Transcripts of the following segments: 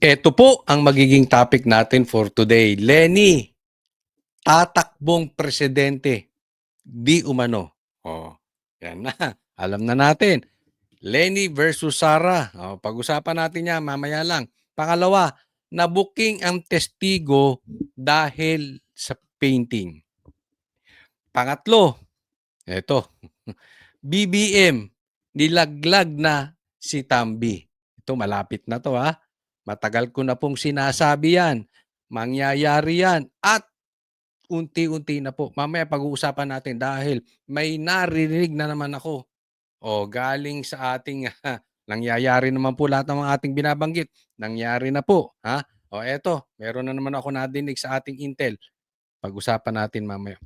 Ito po ang magiging topic natin for today. Lenny, tatakbong presidente, di umano. Oh, yan na. Alam na natin. Lenny versus Sara. Oh, pag-usapan natin yan mamaya lang. Pangalawa, nabuking ang testigo dahil sa painting. Pangatlo, eto, BBM, nilaglag na si Tambi. Ito, malapit na to ha. Matagal ko na pong sinasabi yan. Mangyayari yan. At unti-unti na po. Mamaya pag-uusapan natin dahil may naririnig na naman ako. O galing sa ating nangyayari naman po lahat ng mga ating binabanggit. Nangyari na po. Ha? O eto, meron na naman ako nadinig sa ating intel. Pag-usapan natin mamaya.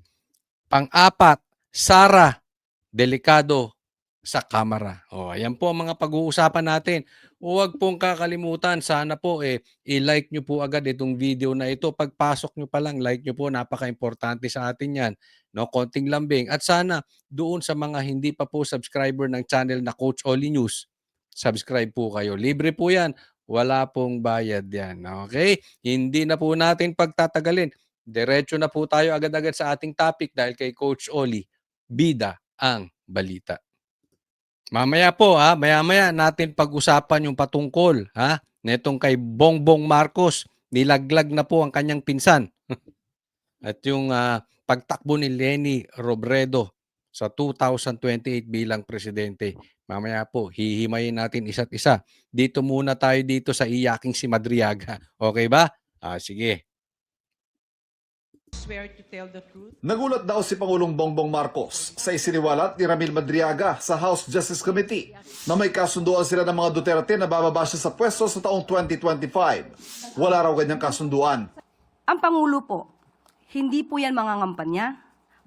Pang-apat, Sara, delikado sa kamera. O, ayan po ang mga pag-uusapan natin. Huwag pong kakalimutan, sana po i-like nyo po agad itong video na ito. Pagpasok nyo pa lang, like nyo po, napaka-importante sa atin yan. No, konting lambing. At sana doon sa mga hindi pa po subscriber ng channel na Coach Oli News, subscribe po kayo. Libre po yan. Wala pong bayad yan. Okay? Hindi na po natin pagtatagalin. Diretso na po tayo agad-agad sa ating topic dahil kay Coach Oli, bida ang balita. Mamaya po maya-maya natin pag-usapan yung patungkol netong kay Bongbong Marcos, nilaglag na po ang kanyang pinsan. At yung pagtakbo ni Leni Robredo sa 2028 bilang presidente. Mamaya po, hihimayin natin isa't isa. Dito muna tayo dito sa iyaking si Madriaga. Okay ba? Sige. Swear to tell the truth. Nagulat daw si Pangulong Bongbong Marcos sa isiniwalat ni Ramil Madriaga sa House Justice Committee na may kasunduan sila ng mga Duterte na bababa siya sa pwesto sa taong 2025. Wala raw ganyang kasunduan. Ang Pangulo po, hindi po yan mangangampanya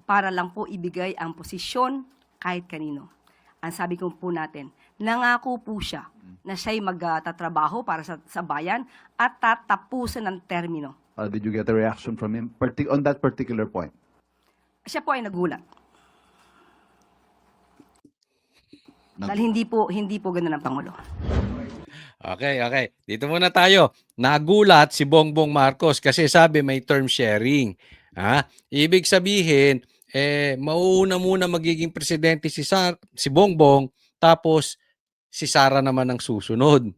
para lang po ibigay ang posisyon kahit kanino. Ang sabi ko po natin, nangako po siya na siya'y magtatrabaho para sa bayan at tatapusin ang termino. Did you get a reaction from him on that particular point? Siya po ay nagulat. Dahil hindi po ganun ang Pangulo. Okay. Dito muna tayo. Nagulat si Bongbong Marcos kasi sabi may term sharing. Ibig sabihin, mauuna muna magiging presidente si Bongbong, tapos si Sara naman ang susunod.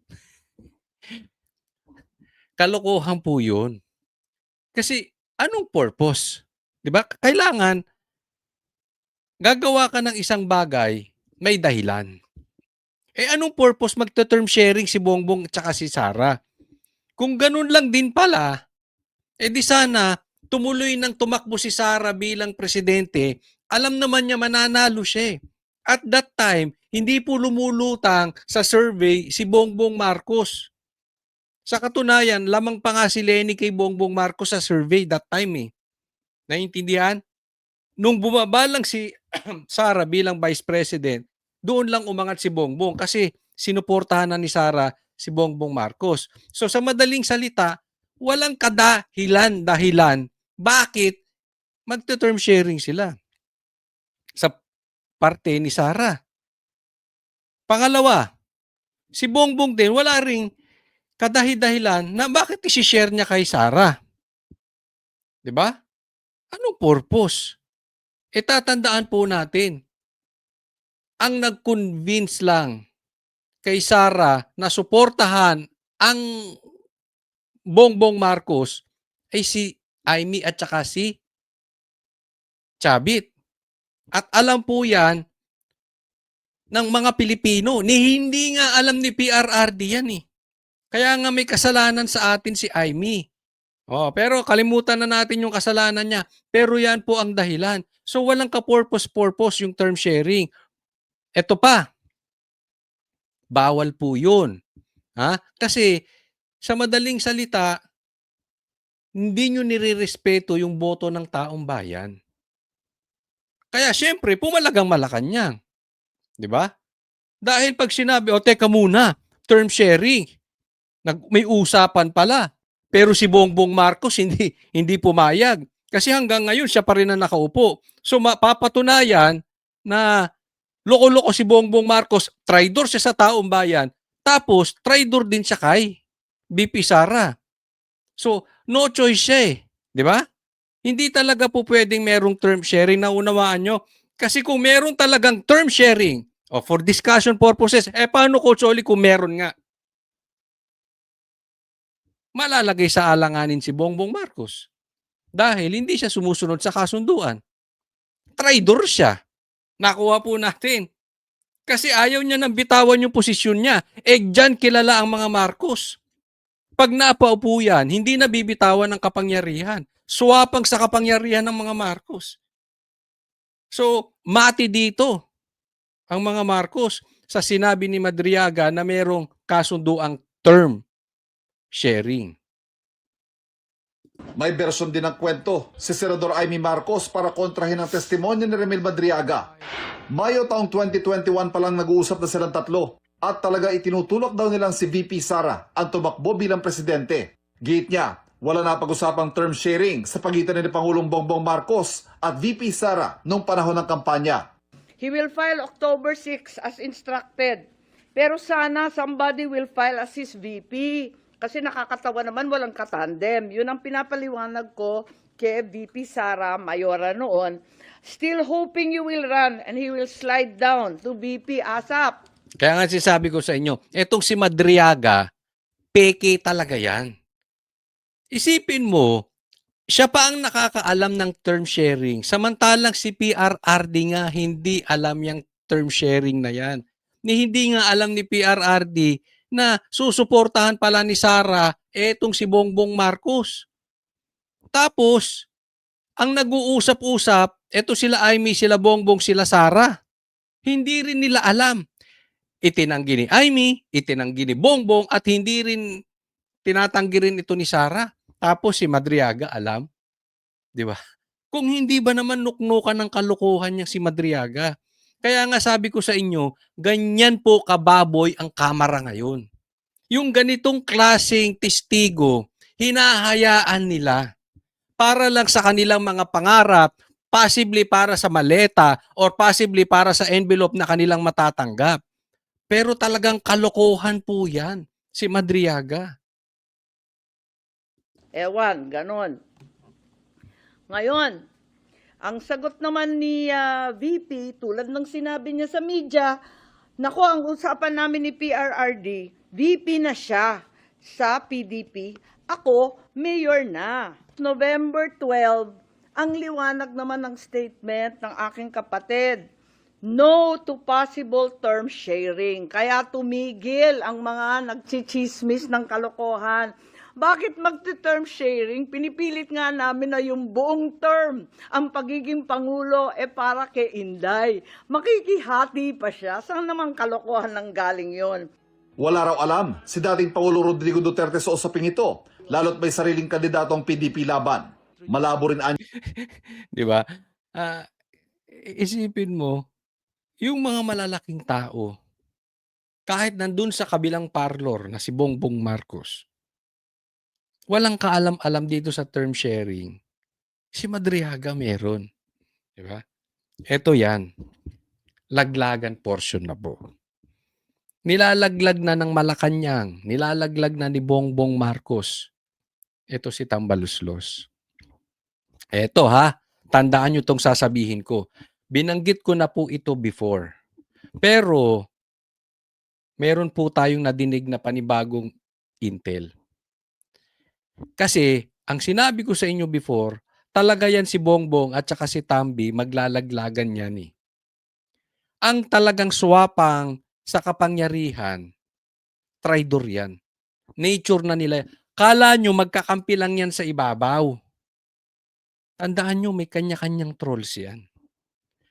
Kalokohan po yun. Kasi anong purpose? 'Di ba? Kailangan gagawa ka ng isang bagay, may dahilan. Anong purpose magte-term sharing si Bongbong at saka si Sara? Kung ganun lang din pala, di sana tumuloy nang tumakbo si Sara bilang presidente, alam naman niya mananalo siya. At that time, hindi po lumulutang sa survey si Bongbong Marcos. Sa katunayan, lamang pa nga si Lenny kay Bongbong Marcos sa survey that time . Naiintindihan? Nung bumaba lang si Sara bilang Vice President, doon lang umangat si Bongbong kasi sinuportahan na ni Sara si Bongbong Marcos. So sa madaling salita, walang dahilan bakit magte-term sharing sila sa parte ni Sara. Pangalawa, si Bongbong din wala ring kadahi-dahilan na bakit isi-share niya kay Sara. 'Di ba? Anong purpose? Tatandaan po natin, ang nag-convince lang kay Sara na suportahan ang Bongbong Marcos ay si Amy at saka si Chavit. At alam po yan ng mga Pilipino. Hindi nga alam ni PRRD yan . Kaya nga may kasalanan sa atin si Amy. Pero kalimutan na natin yung kasalanan niya. Pero yan po ang dahilan. So walang ka-purpose yung term sharing. Ito pa. Bawal po yun. Kasi sa madaling salita, hindi nyo nire-respeto yung boto ng taong bayan. Kaya syempre, pumalagang Malacanang. 'Di ba? Dahil pag sinabi, teka muna, term sharing. May usapan pala. Pero si Bongbong Marcos hindi pumayag. Kasi hanggang ngayon siya pa rin ang nakaupo. So mapapatunayan na loko-loko si Bongbong Marcos, traidor siya sa taong bayan, tapos traidor din siya kay VP Sara. So, no choice siya eh. Di ba? Hindi talaga po pwedeng merong term sharing na unawaan nyo. Kasi kung meron talagang term sharing, for discussion purposes, paano Coach Oli kung meron nga? Malalagay sa alanganin si Bongbong Marcos. Dahil hindi siya sumusunod sa kasunduan. Traidor siya. Nakuha po natin. Kasi ayaw niya nang bitawan yung posisyon niya. Dyan kilala ang mga Marcos. Pag napaupo yan, hindi na bibitawan ng kapangyarihan. Swapang sa kapangyarihan ng mga Marcos. So, mati dito ang mga Marcos sa sinabi ni Madriaga na merong kasunduang term sharing. May bersyon din ng kwento si Senador Amy Marcos para kontrahin ang testimonya ni Remil Madriaga. Mayo taong 2021 pa lang nag-uusap na silang tatlo at talaga itinutulak daw nilang si VP Sara ang tumakbo bilang presidente. Giit niya, wala na pag-usapang term sharing sa pagitan ni Pangulong Bongbong Marcos at VP Sara noong panahon ng kampanya. He will file October 6 as instructed. Pero sana somebody will file as his VP. Kasi nakakatawa naman, walang katandem. Yun ang pinapaliwanag ko kay VP Sara Mayora noon. Still hoping you will run and he will slide down to VP ASAP. Kaya nga sinasabi ko sa inyo, etong si Madriaga, peke talaga yan. Isipin mo, siya pa ang nakakaalam ng term sharing. Samantalang si PRRD nga hindi alam yung term sharing na yan. Hindi nga alam ni PRRD na susuportahan pala ni Sara etong si Bongbong Marcos. Tapos, ang nag-uusap-usap, eto sila Amy, sila Bongbong, sila Sara. Hindi rin nila alam. Itinanggi ni Amy, itinanggi ni Bongbong, at hindi rin tinatanggi rin ito ni Sara. Tapos si Madriaga alam. Di ba? Kung hindi ba naman nuknukan ng kalokohan niya si Madriaga. Kaya nga sabi ko sa inyo, ganyan po kababoy ang Kamara ngayon. Yung ganitong klaseng testigo, hinahayaan nila para lang sa kanilang mga pangarap, possibly para sa maleta or possibly para sa envelope na kanilang matatanggap. Pero talagang kalokohan po yan, si Madriaga. Ewan, ganon. Ngayon, ang sagot naman ni VP, tulad ng sinabi niya sa media, naku, ang usapan namin ni PRRD, VP na siya sa PDP, ako, mayor na. November 12, ang liwanag naman ng statement ng aking kapatid, no to possible term sharing. Kaya tumigil ang mga nagchichismis ng kalokohan. Bakit magte-term sharing? Pinipilit nga namin na yung buong term, ang pagiging Pangulo, para kay Inday. Makikihati pa siya. Saan naman kalokohan ng galing yon? Wala raw alam si dating Pangulo Rodrigo Duterte sa usaping ito, lalo't may sariling kandidato ang PDP laban. Malabo rin Di ba? Isipin mo, yung mga malalaking tao, kahit nandun sa kabilang parlor na si Bongbong Marcos, walang kaalam-alam dito sa term sharing. Si Madriaga meron. Di ba? Ito yan. Laglagan portion na po. Nilalaglag na ng Malacanang. Nilalaglag na ni Bongbong Marcos. Ito si Tambaluslos. Ito ha. Tandaan nyo itong sasabihin ko. Binanggit ko na po ito before. Pero, meron po tayong nadinig na panibagong intel. Kasi, ang sinabi ko sa inyo before, talaga yan si Bongbong at saka si Tambi, maglalaglagan yan eh. Ang talagang swapang sa kapangyarihan, traidor yan. Nature na nila. Kala nyo magkakampi lang yan sa ibabaw. Tandaan nyo, may kanya-kanyang trolls yan.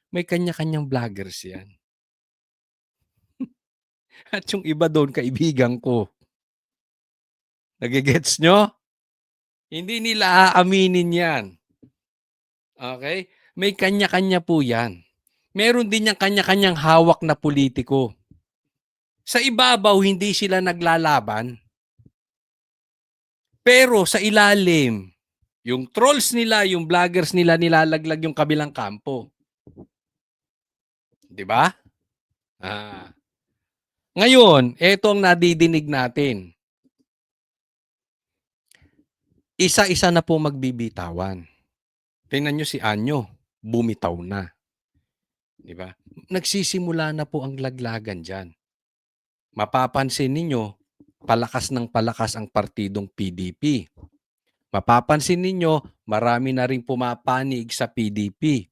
May kanya-kanyang vloggers yan. At yung iba doon, kaibigan ko. Nagigets nyo? Hindi nila aaminin yan. Okay? May kanya-kanya po yan. Meron din yung kanya-kanyang hawak na politiko. Sa ibabaw, hindi sila naglalaban. Pero sa ilalim, yung trolls nila, yung vloggers nila, nilalaglag yung kabilang kampo. Diba? Ngayon, eto ang nadidinig natin. isa-isa na po magbibitawan. Tingnan nyo si Anyo, bumitaw na. Di ba? Nagsisimula na po ang laglagan dyan. Mapapansin ninyo, palakas ng palakas ang partidong PDP. Mapapansin ninyo, marami na rin pumapanig sa PDP.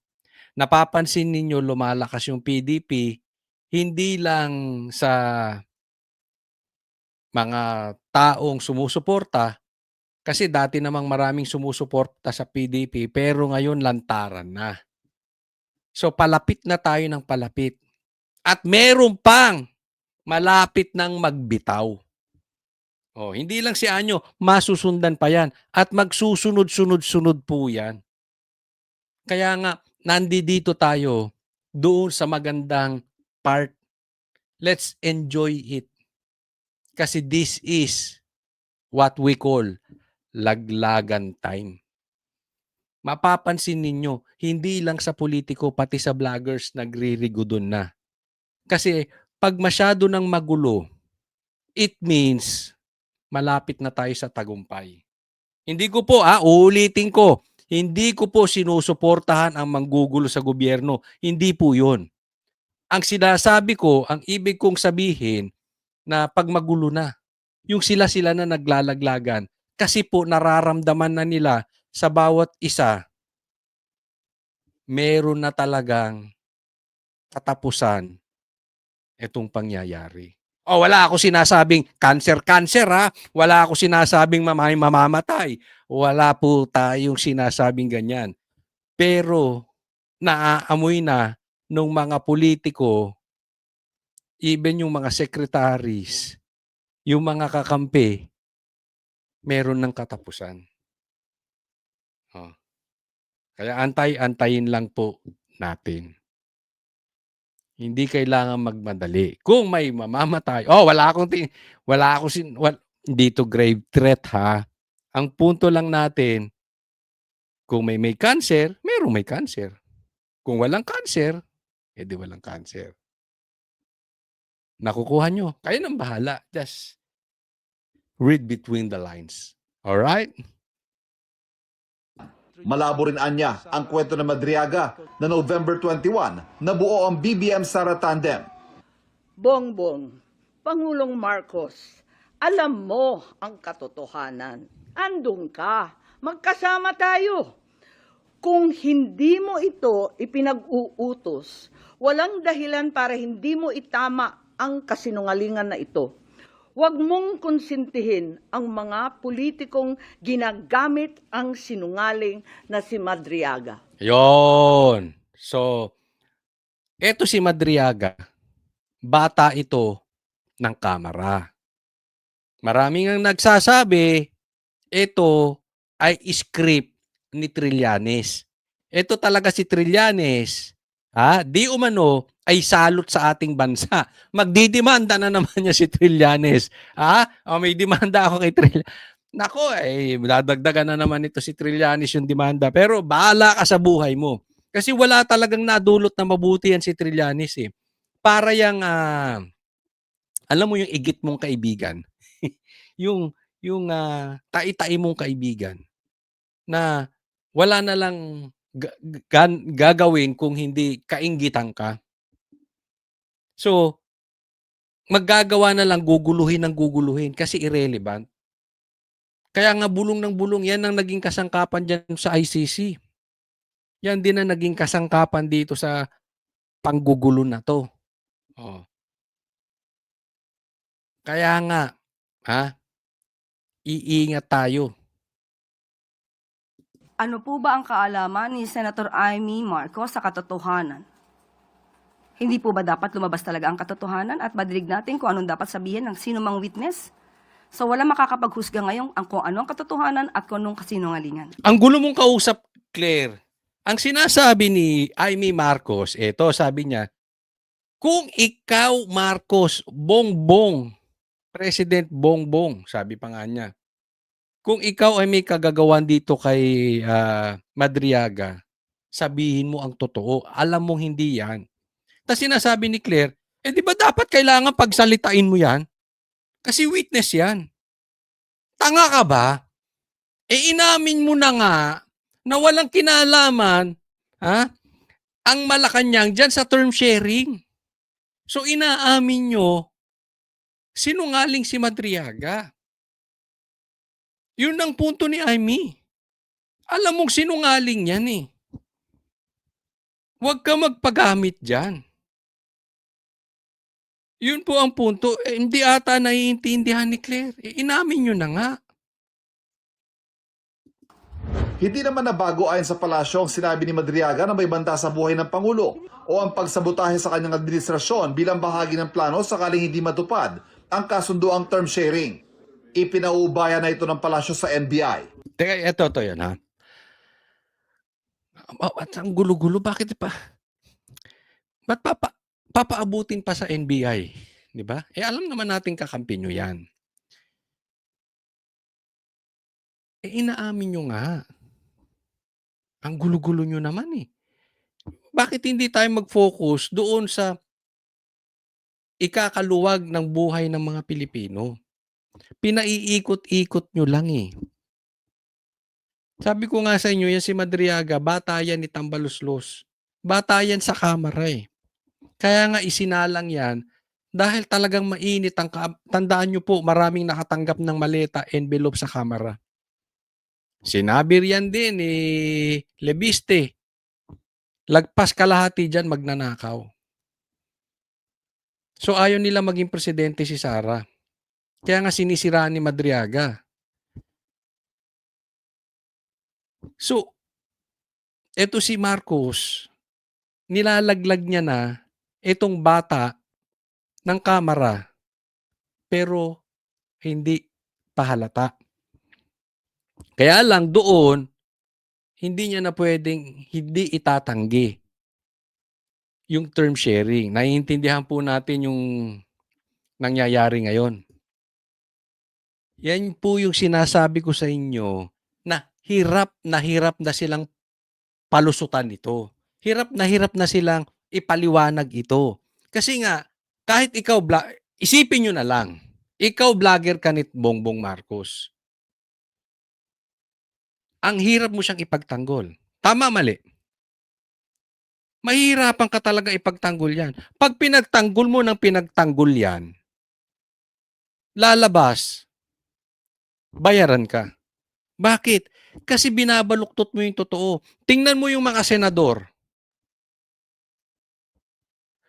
Napapansin ninyo, lumalakas yung PDP, hindi lang sa mga taong sumusuporta, kasi dati namang maraming sumusuporta sa PDP, pero ngayon lantaran na. So palapit na tayo ng palapit. At meron pang malapit ng magbitaw. Oh, hindi lang si Anyo, masusundan pa yan. At magsusunod-sunod-sunod po yan. Kaya nga, nandito tayo doon sa magandang part. Let's enjoy it. Kasi this is what we call laglagan time. Mapapansin ninyo, hindi lang sa politiko, pati sa vloggers nagririgo doon na. Kasi pag masyado ng magulo, it means malapit na tayo sa tagumpay. Hindi ko po, uulitin ko, hindi ko po sinusuportahan ang manggugulo sa gobyerno. Hindi po yun. Ang sinasabi ko, ang ibig kong sabihin na pag magulo na, yung sila-sila na naglalaglagan, kasi po nararamdaman na nila sa bawat isa, meron na talagang katapusan itong pangyayari. Wala ako sinasabing cancer ha. Wala ako sinasabing mamamatay. Wala po tayong sinasabing ganyan. Pero naaamoy na nung mga politiko, even yung mga secretaries, yung mga kakampi, meron ng katapusan. Kaya antayin lang po natin. Hindi kailangan magmadali. Kung may mamamatay, hindi to grave threat ha. Ang punto lang natin, kung may cancer, merong may cancer. Kung walang cancer, edi walang cancer. Nakukuha nyo. Kayo nang bahala. Just read between the lines. Alright? Malabo rin anya ang kwento ng Madriaga na November 21 nabuo ang BBM Sara Tandem. Bongbong, Pangulong Marcos, alam mo ang katotohanan. Andun ka. Magkasama tayo. Kung hindi mo ito ipinag-uutos, walang dahilan para hindi mo itama ang kasinungalingan na ito. Huwag mong konsintihin ang mga politikong ginagamit ang sinungaling na si Madriaga. Yon. So, eto si Madriaga, bata ito ng Kamara. Maraming ang nagsasabi, ito ay script ni Trillanes. Ito talaga si Trillanes, di umano ay salot sa ating bansa. Magdidemanda na naman niya si Trillanes. May demanda ako kay Trillanes. Nako, dadagdagan na naman ito si Trillanes yung demanda. Pero bahala ka sa buhay mo. Kasi wala talagang nadulot na mabuti yan si Trillanes eh. Para yung, alam mo yung igit mong kaibigan. yung tai-tai mong kaibigan na wala na lang gagawin kung hindi kainggitan ka. So, maggagawa na lang guguluhin ng guguluhin kasi irrelevant. Kaya nga bulong ng bulong, yan ang naging kasangkapan dyan sa ICC. Yan din ang naging kasangkapan dito sa panggugulo na to. Kaya nga, iingat tayo. Ano po ba ang kaalaman ni Senator Amy Marcos sa katotohanan? Hindi po ba dapat lumabas talaga ang katotohanan at madinig natin kung anong dapat sabihin ng sino mang witness? So wala makakapaghusga ngayon kung ano ang katotohanan at kung anong kasinungalingan. Ang gulo mong kausap, Claire. Ang sinasabi ni Amy Marcos, sabi niya, kung ikaw, Marcos, Bongbong, President Bongbong, sabi pa nga niya, kung ikaw ay may kagagawan dito kay Madriaga, sabihin mo ang totoo. Alam mong hindi yan. Tapos sinasabi ni Claire, di ba dapat kailangan pagsalitain mo yan? Kasi witness yan. Tanga ka ba? Inamin mo na nga na walang kinalaman, ha, ang Malacanang diyan sa term sharing. So inaamin nyo, sinungaling si Madriaga. Yun ang punto ni Amy. Alam mong sinungaling yan eh. Huwag ka magpagamit dyan. Yun po ang punto. Hindi ata naiintindihan ni Claire. Inamin nyo na nga. Hindi naman nabago ayon sa palasyo ang sinabi ni Madriaga na may banta sa buhay ng Pangulo o ang pagsabotahe sa kanyang administrasyon bilang bahagi ng plano sakaling hindi matupad ang kasunduang term sharing. Ipinaubaya na ito ng palasyo sa NBI. Teka, eto yan ha. At ang gulo-gulo, bakit pa? Ba't papaabutin pa sa NBI? Di ba? Alam naman natin kakampi nyo yan. Inaamin nyo nga. Ang gulo-gulo nyo naman eh. Bakit hindi tayo mag-focus doon sa ikakaluwag ng buhay ng mga Pilipino? Pinaiikot-ikot nyo lang eh. Sabi ko nga sa inyo, yan si Madriaga, bata yan ni Tambaluslos. Bata yan sa kamara eh. Kaya nga isinalang yan dahil talagang mainit ang tandaan nyo po, maraming nakatanggap ng maleta, envelope sa kamara. Sinabi riyan din ni Lebiste, lagpas kalahati dyan magnanakaw. So ayaw nila maging presidente si Sara. Kaya nga sinisiraan ni Madriaga. So, eto si Marcos, nilalaglag niya na itong bata ng kamara pero hindi pahalata. Kaya lang doon, hindi niya na pwedeng hindi itatanggi yung term sharing. Naiintindihan po natin yung nangyayari ngayon. Yan po yung sinasabi ko sa inyo na hirap na silang palusutan ito. Hirap na silang ipaliwanag ito. Kasi nga, kahit ikaw, isipin nyo na lang, ikaw vlogger ka ni Bongbong Marcos. Ang hirap mo siyang ipagtanggol. Tama, mali? Mahihirapan ka talaga ipagtanggol yan. Pag pinagtanggol mo ng pinagtanggol yan, lalabas, bayaran ka. Bakit? Kasi binabaluktot mo yung totoo. Tingnan mo yung mga senador.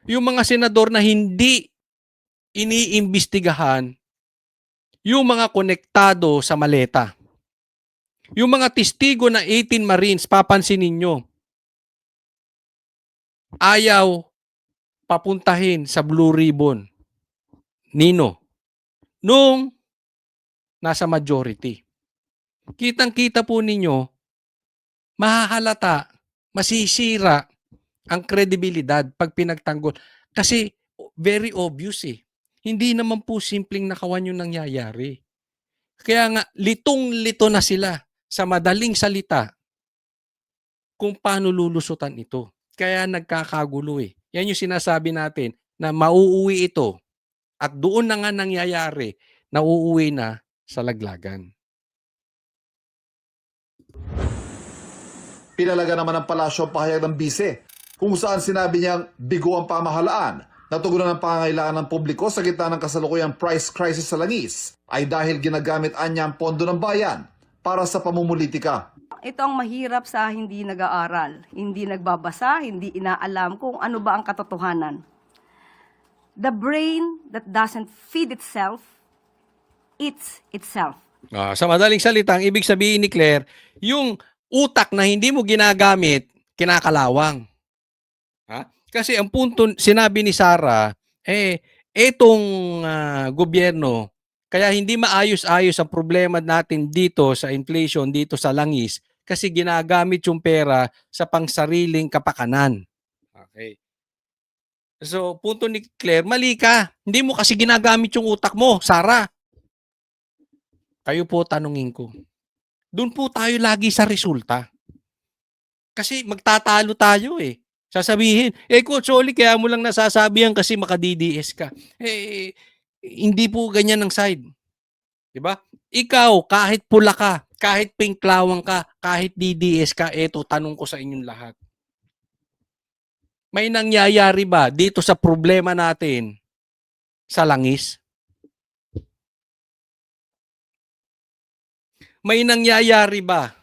Yung mga senador na hindi iniimbestigahan yung mga konektado sa maleta. Yung mga testigo na 18 Marines, papansinin nyo, ayaw papuntahin sa Blue Ribbon. Nino? Nung nasa majority. Kitang-kita po ninyo, mahahalata, masisira ang kredibilidad pag pinagtanggol. Kasi very obvious eh. Hindi naman po simpleng nakawan yung nangyayari. Kaya nga, litong-lito na sila sa madaling salita kung paano lulusutan ito. Kaya nagkakagulo eh. Yan yung sinasabi natin na mauuwi ito at doon na nga nangyayari na uuwi na sa laglagan. Pinalaga naman ng palasyo ang pahayag ng bise kung saan sinabi niyang bigo ang pamahalaan na tugunan ng pangangailangan ng publiko sa gitna ng kasalukuyang price crisis sa langis ay dahil ginagamit anya ang pondo ng bayan para sa pamumulitika. Ito ang mahirap sa hindi nag-aaral, hindi nagbabasa, hindi inaalam kung ano ba ang katotohanan. The brain that doesn't feed itself, eats itself. Sa madaling salita, ang ibig sabihin ni Claire, yung utak na hindi mo ginagamit, kinakalawang. Kasi ang punto, sinabi ni Sara, etong gobyerno, kaya hindi maayos-ayos ang problema natin dito sa inflation, dito sa langis, kasi ginagamit yung pera sa pangsariling kapakanan. Okay. So, punto ni Claire, mali ka. Hindi mo kasi ginagamit yung utak mo, Sara. Kayo po tanungin ko. Doon po tayo lagi sa resulta. Kasi magtatalo tayo eh. Sasabihin, Coach Oli, kaya mo lang nasasabi yan kasi maka-DDS ka. Hindi po ganyan ang side. Diba? Ikaw, kahit pula ka, Kahit pinklawang ka, kahit DDS ka, eto, tanong ko sa inyong lahat. May nangyayari ba dito sa problema natin sa langis? May nangyayari ba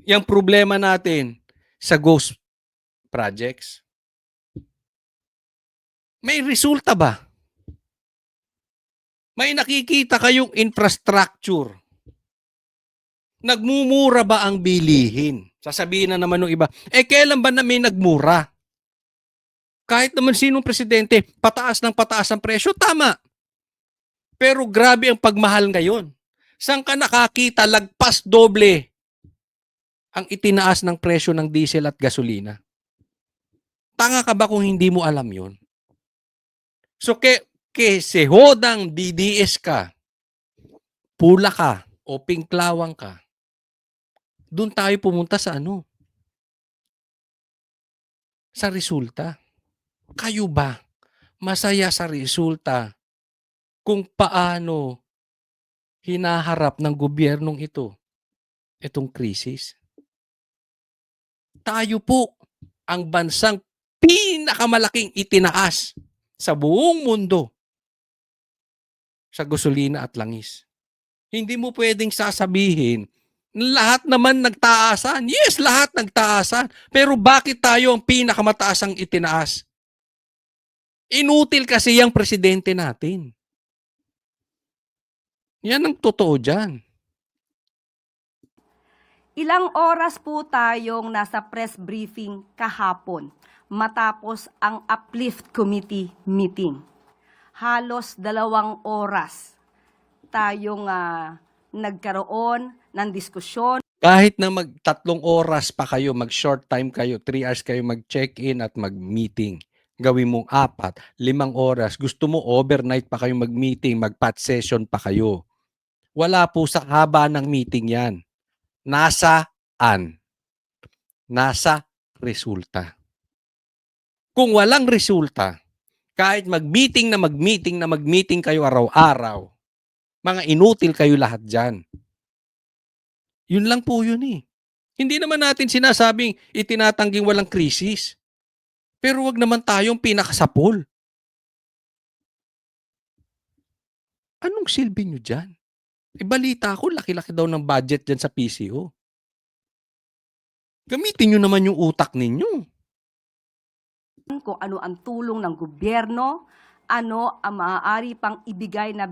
yung problema natin sa ghost projects? May resulta ba? May nakikita kayong infrastructure? Nagmumura ba ang bilihin? Sasabihin na naman ng iba, kailan ba na may nagmura? Kahit naman sinong presidente, pataas ng pataas ang presyo, tama. Pero grabe ang pagmahal ngayon. Saan ka nakakita lagpas doble ang itinaas ng presyo ng diesel at gasolina? Tanga ka ba kung hindi mo alam yon? So, sehodang DDS ka, pula ka, o pinklawang ka, doon tayo pumunta sa ano? Sa resulta. Kayo ba masaya sa resulta kung paano hinaharap ng gobyernong ito itong krisis? Tayo po ang bansang pinakamalaking itinaas sa buong mundo sa gasolina at langis. Hindi mo pwedeng sasabihin lahat naman nagtaasan. Yes, lahat nagtaasan. Pero bakit tayo ang pinakamataas ang itinaas? Inutil kasi yung presidente natin. Yan ang totoo dyan. Ilang oras po tayong nasa press briefing kahapon matapos ang Uplift Committee meeting. Halos 2 oras tayong nagkaroon ng diskusyon. Kahit na 3 oras pa kayo, mag-short time kayo, 3 hours kayo mag-check-in at mag-meeting. Gawin mong 4, 5 oras. Gusto mo overnight pa kayo mag-meeting, mag-pat session pa kayo. Wala po sa haba ng meeting yan. Nasaan? Nasa resulta. Kung walang resulta, kahit mag-meeting na mag-meeting kayo araw-araw, mga inutil kayo lahat dyan. Yun lang po yun eh. Hindi naman natin sinasabing itinatangging walang krisis. Pero wag naman tayong pinakasapol. Anong silbi nyo dyan? Balita ko, laki-laki daw ng budget dyan sa PCO. Gamitin nyo naman yung utak ninyo. Kung ano ang tulong ng gobyerno, ano ang maaari pang ibigay na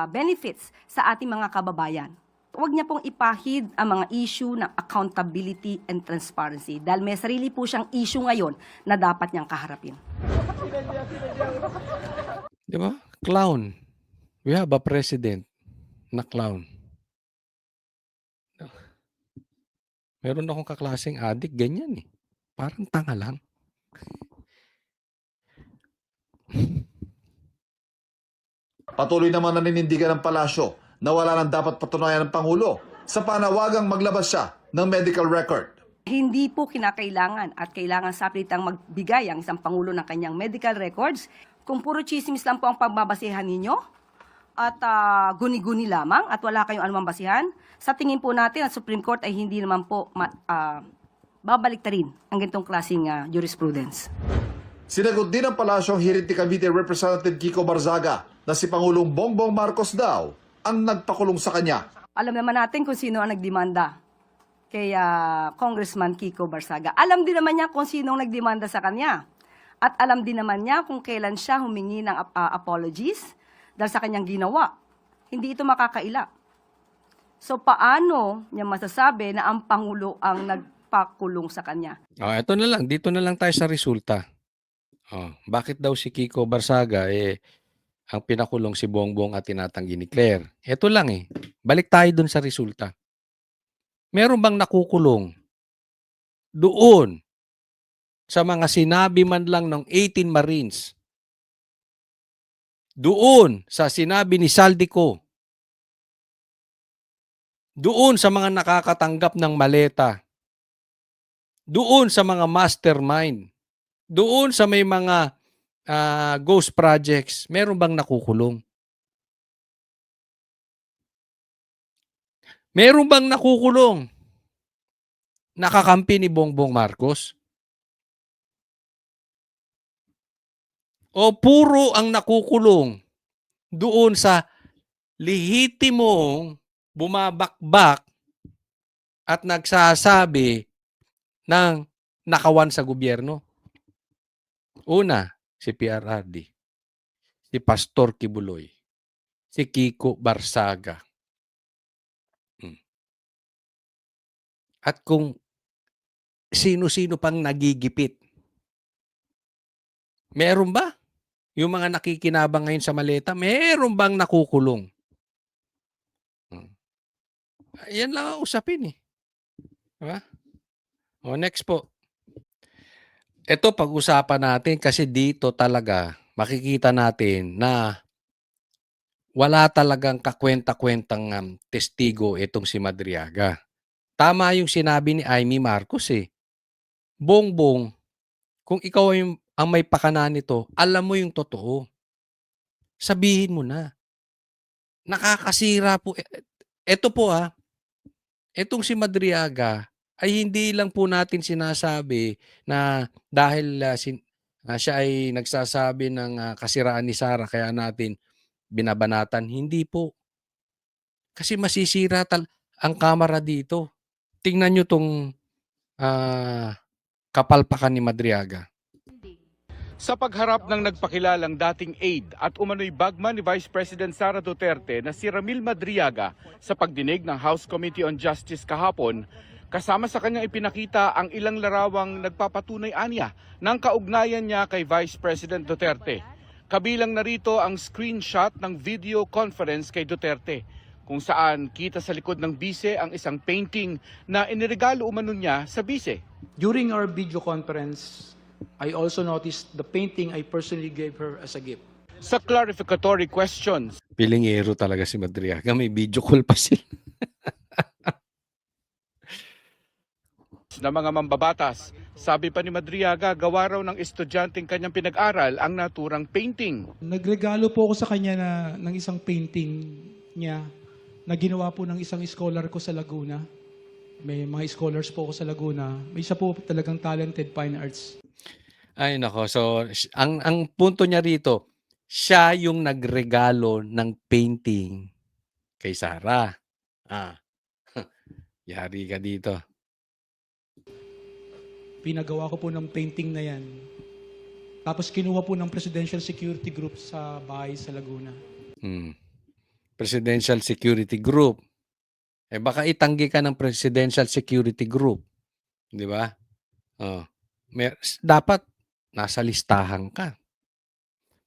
benefits sa ating mga kababayan. Huwag niya pong ipahid ang mga issue ng accountability and transparency dahil may sarili po siyang issue ngayon na dapat niyang kaharapin. Di ba? Clown. We have a president na clown. Meron akong kaklaseng adik, ganyan eh. Parang tanga lang. Patuloy naman naninindigan ng palasyo na wala nang dapat patunayan ng Pangulo sa panawagang maglabas siya ng medical record. Hindi po kinakailangan at kailangan sapilitang magbigay ang isang Pangulo ng kanyang medical records. Kung puro chismis lang po ang pagbabasehan ninyo at guni-guni lamang at wala kayong anumang basihan, sa tingin po natin ang Supreme Court ay hindi naman po babalik ta rin ang ganitong klaseng jurisprudence. Sinagot din ng palasyo ang hirit ni Cavite Representative Kiko Barzaga na si Pangulong Bongbong Marcos daw ang nagpakulong sa kanya. Alam naman natin kung sino ang nagdemanda kay Congressman Kiko Barzaga. Alam din naman niya kung sino ang nagdemanda sa kanya. At alam din naman niya kung kailan siya humingi ng apologies dahil sa kanyang ginawa. Hindi ito makakaila. So paano niya masasabi na ang Pangulo ang nagpakulong sa kanya? Ito na lang. Dito na lang tayo sa resulta. Bakit daw si Kiko Barzaga ang pinakulong si Bongbong at tinatanggi ni Claire? Ito lang eh. Balik tayo dun sa resulta. Meron bang nakukulong doon sa mga sinabi man lang ng 18 Marines? Doon sa sinabi ni Saldico? Doon sa mga nakakatanggap ng maleta? Doon sa mga mastermind? Doon sa may mga ghost projects, meron bang nakukulong? Meron bang nakukulong nakakampi ni Bongbong Marcos? O puro ang nakukulong doon sa lehitimong bumabakbak at nagsasabi ng nakawan sa gobyerno? Una, si PRRD, si Pastor Kibuloy, si Kiko Barsaga. At kung sino-sino pang nagigipit. Meron ba? Yung mga nakikinabang ngayon sa maleta, meron bang nakukulong? Yan lang ang usapin eh. Diba? O next po. Ito pag-usapan natin kasi dito talaga makikita natin na wala talagang kakwenta-kwentang testigo itong si Madriaga. Tama yung sinabi ni Amy Marcos eh. Bongbong, kung ikaw ang may pakana nito, alam mo yung totoo. Sabihin mo na. Nakakasira po. Ito po etong si Madriaga ay hindi lang po natin sinasabi na dahil siya ay nagsasabi ng kasiraan ni Sara kaya natin binabanatan. Hindi po. Kasi masisira ang kamera dito. Tingnan nyo tong kapalpakan ni Madriaga. Sa pagharap ng nagpakilalang dating aide at umano'y bagman ni Vice President Sara Duterte na si Ramil Madriaga sa pagdinig ng House Committee on Justice kahapon, kasama sa kanyang ipinakita ang ilang larawang nagpapatunay anya ng kaugnayan niya kay Vice President Duterte. Kabilang narito ang screenshot ng video conference kay Duterte, kung saan kita sa likod ng bise ang isang painting na iniregalo umano niya sa bise. During our video conference, I also noticed the painting I personally gave her as a gift. Sa clarificatory questions, Pilingero talaga si Madriaga. May video call pa sila. na mga mambabatas, sabi pa ni Madriaga, gawa raw ng estudyanteng kanyang pinag-aral ang naturang painting. Nagregalo po ako sa kanya ng isang painting niya na ginawa po ng isang scholar ko sa Laguna. May mga scholars po ako sa Laguna. May isa po talagang talented fine arts. Ay nako. So ang punto niya rito, siya yung nagregalo ng painting kay Sara. Yari ka dito. Pinagawa ko po ng painting na yan. Tapos kinuha po ng Presidential Security Group sa bahay sa Laguna. Presidential Security Group. Baka itanggi ka ng Presidential Security Group. Di ba? Dapat nasa listahan ka.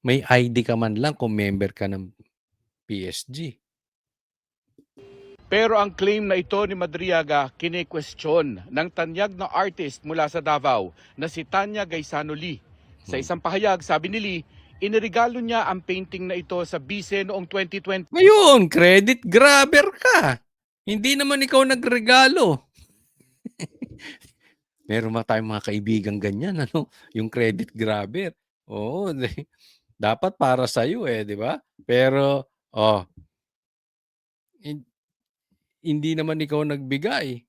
May ID ka man lang kung member ka ng PSG. Pero ang claim na ito ni Madriaga kine-question ng tanyag na artist mula sa Davao na si Tanya Gaisano Lee. Sa isang pahayag, sabi ni Lee, iniregalo niya ang painting na ito sa bise noong 2020. Ngayon, credit grabber ka. Hindi naman ikaw nagregalo. Meron ba tayong mga kaibigan ganyan, yung credit grabber. Oo, dapat para sa iyo di ba? Pero hindi naman ikaw nagbigay.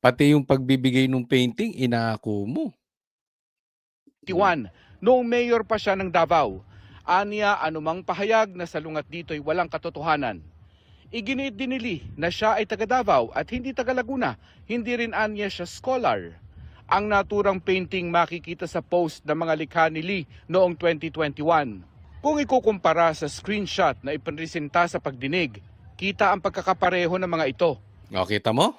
Pati yung pagbibigay ng painting, inako mo. 2021, noong mayor pa siya ng Davao. Aniya anumang pahayag na salungat dito'y walang katotohanan. Iginiit din ni Lee na siya ay taga Davao at hindi taga Laguna. Hindi rin aniya siya scholar. Ang naturang painting makikita sa post ng mga likha ni Lee noong 2021. Kung ikukumpara sa screenshot na ipinresenta sa pagdinig, kita ang pagkakapareho ng mga ito. Kita mo?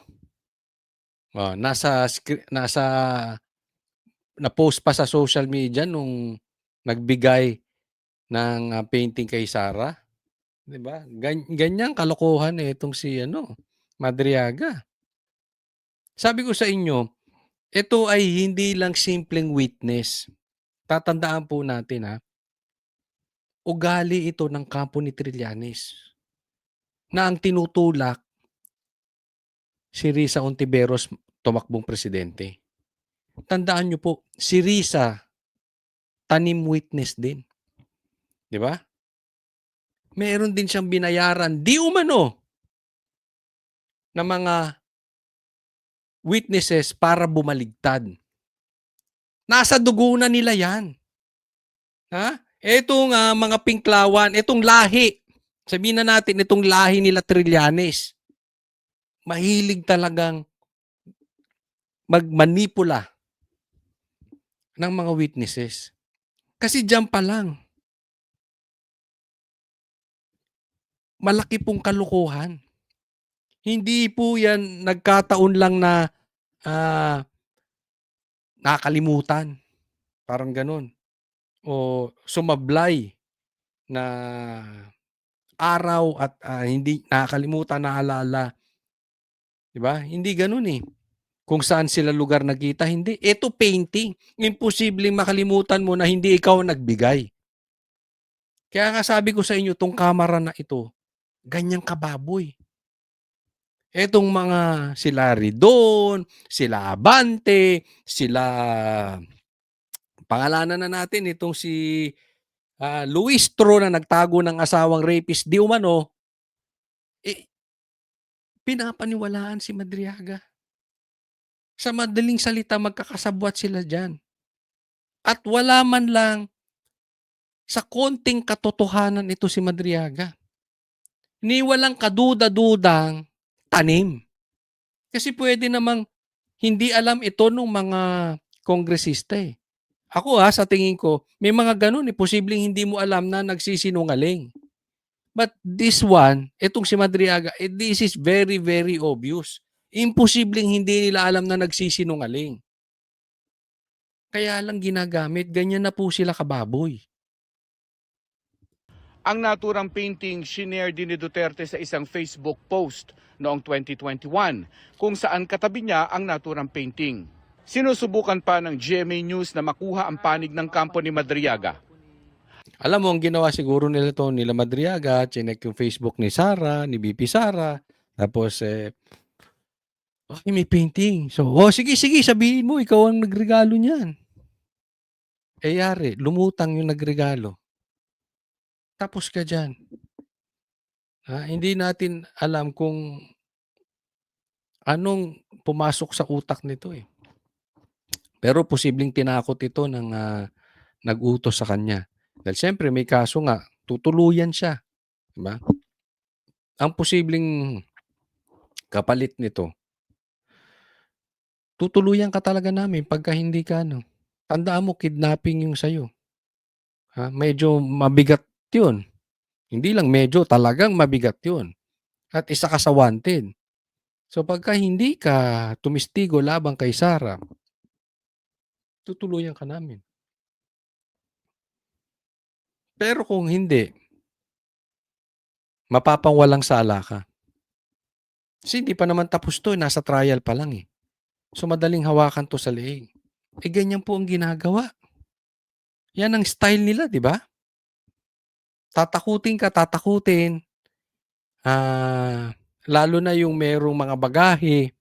Na-post pa sa social media nung nagbigay ng painting kay Sara. 'Di ba? Ganyang kalokohan itong si Madriaga. Sabi ko sa inyo, ito ay hindi lang simpleng witness. Tatandaan po natin ugali ito ng kampo ni Trillanes na ang tinutulak si Risa Ontiveros tumakbong presidente. Tandaan nyo po, si Risa tanim witness din. 'Di ba? Meron din siyang binayaran di umano ng mga witnesses para bumaligtad. Nasa dugo na nila yan. Ha? Etong mga Pinklawan, etong lahi. Sabihin na natin, itong lahi nila Trillanes. Mahilig talagang magmanipula ng mga witnesses. Kasi diyan pa lang, malaki pong kalukuhan. Hindi po yan nagkataon lang na nakalimutan. Parang ganun. O sumablay na araw at hindi nakakalimutan, naalala. Diba? Hindi ganun eh. Kung saan sila lugar nakita, hindi. Ito painting. Imposibleng makalimutan mo na hindi ikaw nagbigay. Kaya nga sabi ko sa inyo, itong kamera na ito, ganyang kababoy. Etong mga sila Ridon, sila Abante, sila pangalanan na natin itong si Luis Tro na nagtago ng asawang rapist di umano, pinapaniwalaan si Madriaga. Sa madaling salita, magkakasabwat sila dyan. At wala man lang sa konting katotohanan ito si Madriaga. Ni walang kaduda-dudang tanim. Kasi pwede namang hindi alam ito ng mga kongresista eh. Ako sa tingin ko, may mga ganun eh. Posibleng hindi mo alam na nagsisinungaling. But this one, itong si Madriaga, this is very, very obvious. Imposibleng hindi nila alam na nagsisinungaling. Kaya lang ginagamit, ganyan na po sila kababoy. Ang naturang painting shinare din ni Duterte sa isang Facebook post noong 2021 kung saan katabi niya ang naturang painting. Sinusubukan pa ng GMA News na makuha ang panig ng kampo ni Madriaga. Alam mo, ang ginawa siguro nila to, nila Madriaga, chinek yung Facebook ni Sara, ni BP Sara, tapos okay, may painting. So, sige, sabihin mo, ikaw ang nagregalo niyan. Yari, lumutang yung nagregalo. Tapos ka dyan. Hindi natin alam kung anong pumasok sa utak nito eh. Pero posibleng tinakot ito ng nag-utos sa kanya. Dahil siyempre may kaso nga, tutuluyan siya. Diba? Ang posibleng kapalit nito, tutuluyan ka talaga namin pagka hindi ka tandaan mo, kidnapping yung sa'yo. Medyo mabigat yun. Hindi lang medyo, talagang mabigat yun. At isa ka sa wanted. So pagka hindi ka tumistigo labang kay Sara, tutuluyan ka namin. Pero kung hindi, mapapangwalang sala ka. Kasi hindi pa naman tapos to, nasa trial pa lang eh. So madaling hawakan to sa leeg. Ganyan po ang ginagawa. Yan ang style nila, di ba? Tatakutin ka, tatakutin. Lalo na yung merong mga bagahe.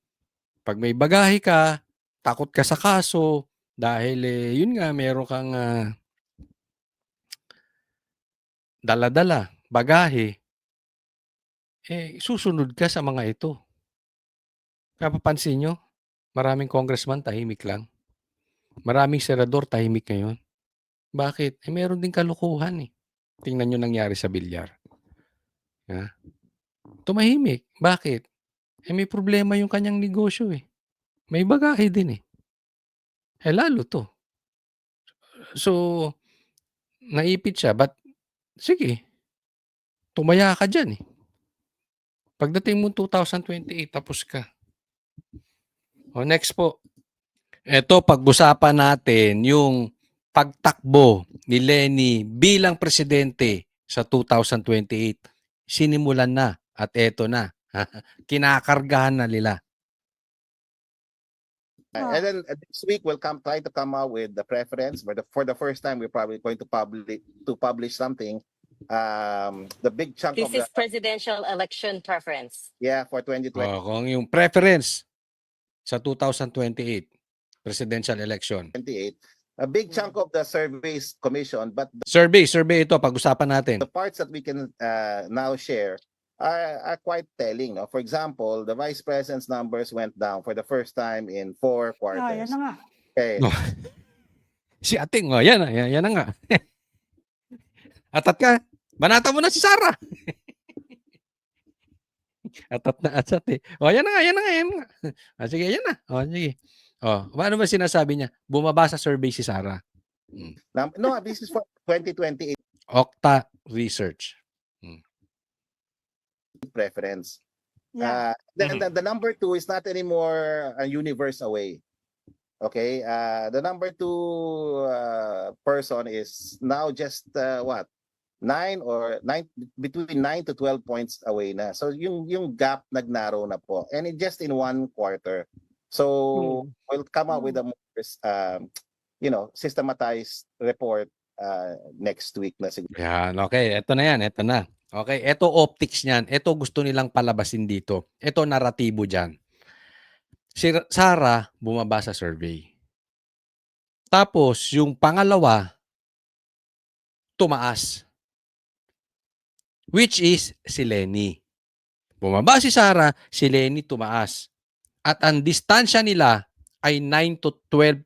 Pag may bagahe ka, takot ka sa kaso dahil yun nga, meron kang dala-dala, bagahe. Susunod ka sa mga ito. Napapansin nyo? Maraming congressman tahimik lang. Maraming senador tahimik ngayon. Bakit? Meron din kalukuhan eh. Tingnan nyo nangyari sa Bilyar. Tumahimik. Bakit? May problema yung kanyang negosyo eh. May bagahe din eh. Lalo to. So, naipit siya. But, sige. Tumaya ka dyan eh. Pagdating mo 2028, tapos ka. Next po. Ito, pag-usapan natin yung pagtakbo ni Leni bilang presidente sa 2028. Sinimulan na at eto na. Kinakargahan na nila. And then this week we'll try to come out with the preference. But for the first time, we're probably going to publish something. The big chunk This of is presidential election preference. for 2020. Kung yung preference sa 2028 presidential election. A big chunk of the surveys commission, but Survey ito, pag-usapan natin. the parts that we can now share are quite telling. No? For example, the vice president's numbers went down for the first time in 4 quarters. Okay. No. Si Ating, yan, yan na nga. Atat ka. Banata mo na si Sara. Atat na atat eh. Yan na nga, yan na nga, yan na nga. Sige, yan na. Sige. Ano ba sinasabi niya? Bumaba sa survey si Sara. No, this is for 2028 Okta Research. preference. The number 2 is not anymore a universe away. Okay, the number 2 person is now just what 9 between 9 to 12 points away na. So yung gap nagnarrow na po, and just in 1 quarter. So we'll come out with a more systematized report next week na siguro. Yan, okay. Ito na yan, ito na. Okay, ito optics niyan. Ito gusto nilang palabasin dito. Ito naratibo diyan. Si Sara bumaba sa survey. Tapos yung pangalawa tumaas. Which is si Lenny. Bumaba si Sara, si Lenny tumaas. At ang distansya nila ay 9 to 12%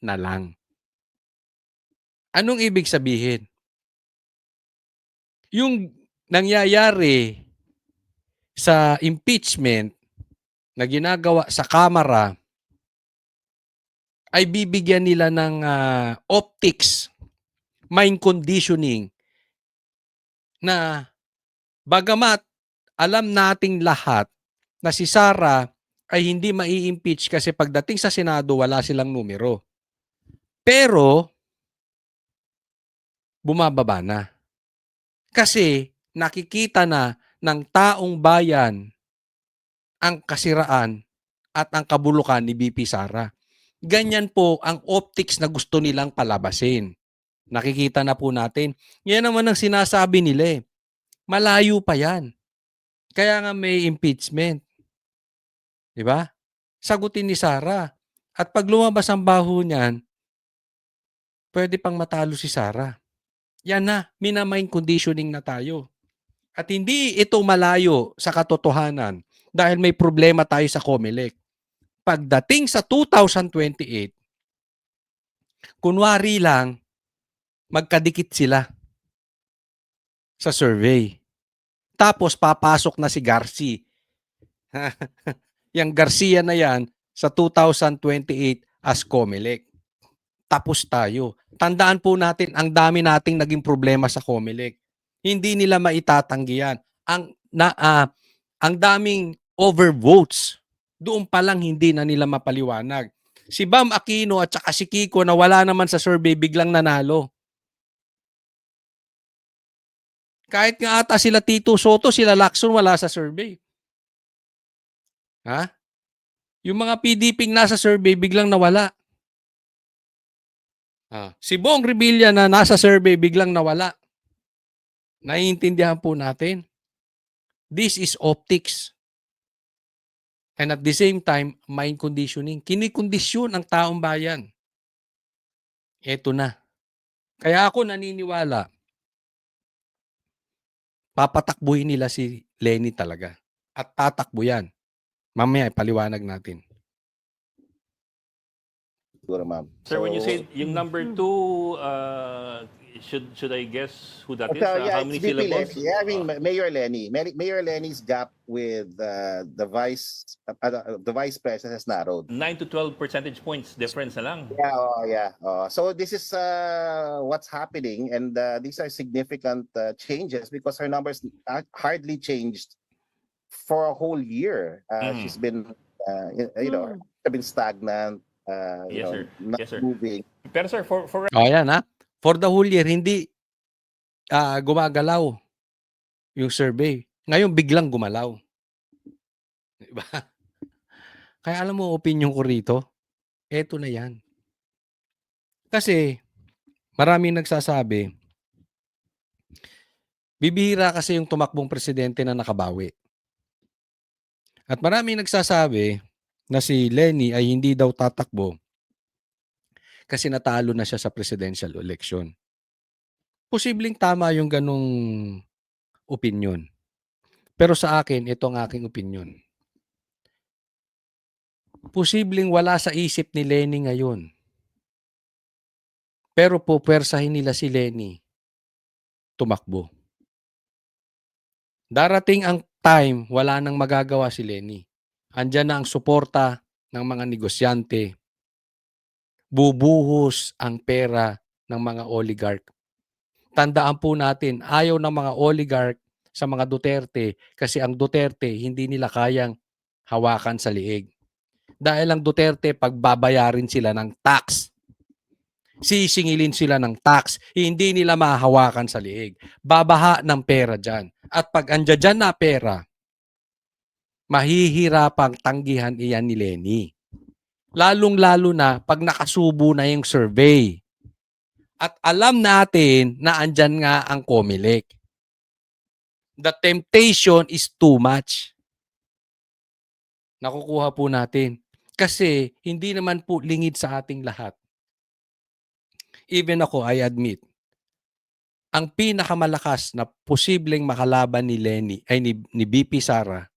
na lang. Anong ibig sabihin? Yung nangyayari sa impeachment na ginagawa sa Kamara ay bibigyan nila ng optics, mind conditioning na bagamat alam nating lahat na si Sara ay hindi mai-impeach kasi pagdating sa Senado wala silang numero. Pero bumababa na. Kasi nakikita na ng taong bayan ang kasiraan at ang kabulukan ni BP Sara. Ganyan po ang optics na gusto nilang palabasin. Nakikita na po natin. Yan naman ang sinasabi nila eh. Malayo pa yan. Kaya nga may impeachment. Diba? Sagutin ni Sara. At pag lumabas ang baho niyan, pwede pang matalo si Sara. Yan na, minamind conditioning na tayo. At hindi ito malayo sa katotohanan dahil may problema tayo sa COMELEC. Pagdating sa 2028, kunwari lang, magkadikit sila sa survey. Tapos papasok na si Garci. Yang Garcia na yan sa 2028 as COMELEC. Tapos tayo. Tandaan po natin, ang dami nating naging problema sa COMELEC. Hindi nila maitatanggi yan. Ang daming overvotes. Doon pa lang hindi na nila mapaliwanag. Si Bam Aquino at saka si Kiko na wala naman sa survey biglang nanalo. Kahit nga ata sila Tito Soto, sila Lacson wala sa survey. Ha? Yung mga PDP nasa survey biglang nawala. Si Bong Revilla na nasa survey biglang nawala. Naiintindihan po natin. This is optics. And at the same time, mind conditioning. Kinikondisyon ang taong bayan. Eto na. Kaya ako naniniwala, papatakbuhin nila si Lenny talaga. At tatakbo yan. Mamaya, ipaliwanag natin. Siguro, ma'am. Sir, when you say yung number 2, should I guess who that is? How many it's VP syllables? Lenny. Yeah, I mean Mayor Lenny. Mayor Lenny's gap with the vice president has narrowed. 9 to 12 percentage points difference na lang. Yeah. So this is what's happening, and these are significant changes because her numbers hardly changed for a whole year. She's been, been stagnant. Yes, sir. Not Yes, sir. moving. Pero sir, for Yan ha. For the whole year, hindi gumagalaw yung survey. Ngayon, biglang gumalaw. Diba? Kaya alam mo, opinion ko rito, eto na yan. Kasi, maraming nagsasabi, bibihira kasi yung tumakbong presidente na nakabawi. At maraming nagsasabi na si Lenny ay hindi daw tatakbo kasi natalo na siya sa presidential election. Posibleng tama yung ganong opinion. Pero sa akin, ito ang aking opinion. Posibleng wala sa isip ni Lenny ngayon. Pero pupwersahin nila si Lenny tumakbo. Darating ang time, wala nang magagawa si Lenny. Andiyan na ang suporta ng mga negosyante. Bubuhos ang pera ng mga oligarch. Tandaan po natin, ayaw ng mga oligarch sa mga Duterte kasi ang Duterte hindi nila kayang hawakan sa liig. Dahil ang Duterte pagbabayarin sila ng tax. Sisingilin sila ng tax, hindi nila mahahawakan sa liig. Babaha ng pera dyan. At pag andyan dyan na pera, mahihirapang tanggihan iyan ni Lenny. Lalong-lalo na pag nakasubo na yung survey. At alam natin na andyan nga ang COMELEC. The temptation is too much. Nakukuha po natin. Kasi hindi naman po lingid sa ating lahat. Even ako, I admit, ang pinakamalakas na posibleng makalaban ni Lenny ay ni BP Sara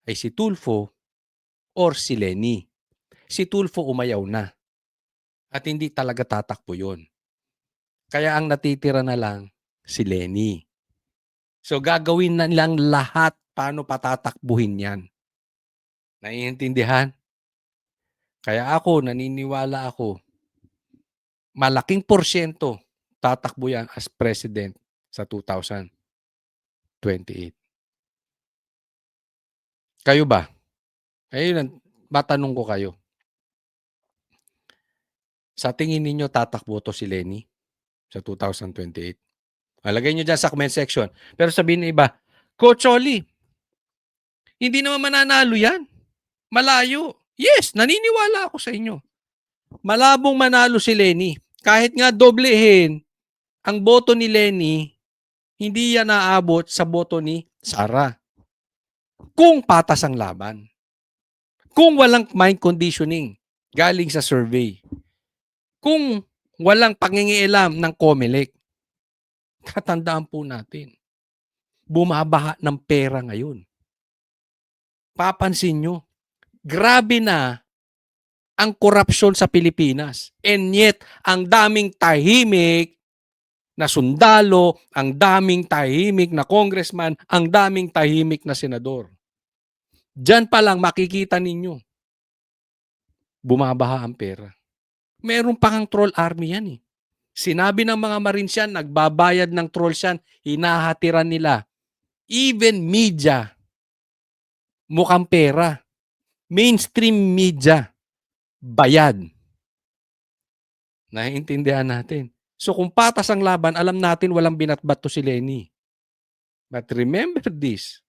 ay si Tulfo or si Lenny. Si Tulfo umayaw na. At hindi talaga tatakbo yun. Kaya ang natitira na lang si Lenny. So gagawin na lang lahat paano patatakbuhin yan. Naiintindihan? Kaya ako, naniniwala ako, malaking porsyento tatakbo yan as president sa 2028. Kayo ba? Ayun, matanong ko kayo. Sa tingin ninyo tatakbo to si Lenny sa 2028? Lagay nyo dyan sa comment section. Pero sabihin ng iba, Coach Oli, hindi naman mananalo yan. Malayo. Yes, naniniwala ako sa inyo. Malabong manalo si Lenny. Kahit nga doblehin ang boto ni Lenny, hindi yan naabot sa boto ni Sara. Kung patas ang laban. Kung walang mind conditioning galing sa survey. Kung walang pangingialam ng COMELEC. Katandaan po natin. Bumabaha ng pera ngayon. Papansin nyo, grabe na ang korupsyon sa Pilipinas. And yet, ang daming tahimik na sundalo, ang daming tahimik na congressman, ang daming tahimik na senador. Diyan pa lang makikita ninyo, bumabaha ang pera. Meron pang troll army yan eh. Sinabi ng mga Marines yan, nagbabayad ng trolls yan, hinahatiran nila. Even media, mukhang pera. Mainstream media, bayad. Naiintindihan natin. So kung patas ang laban, alam natin walang binatbat to si Lenny. But remember this,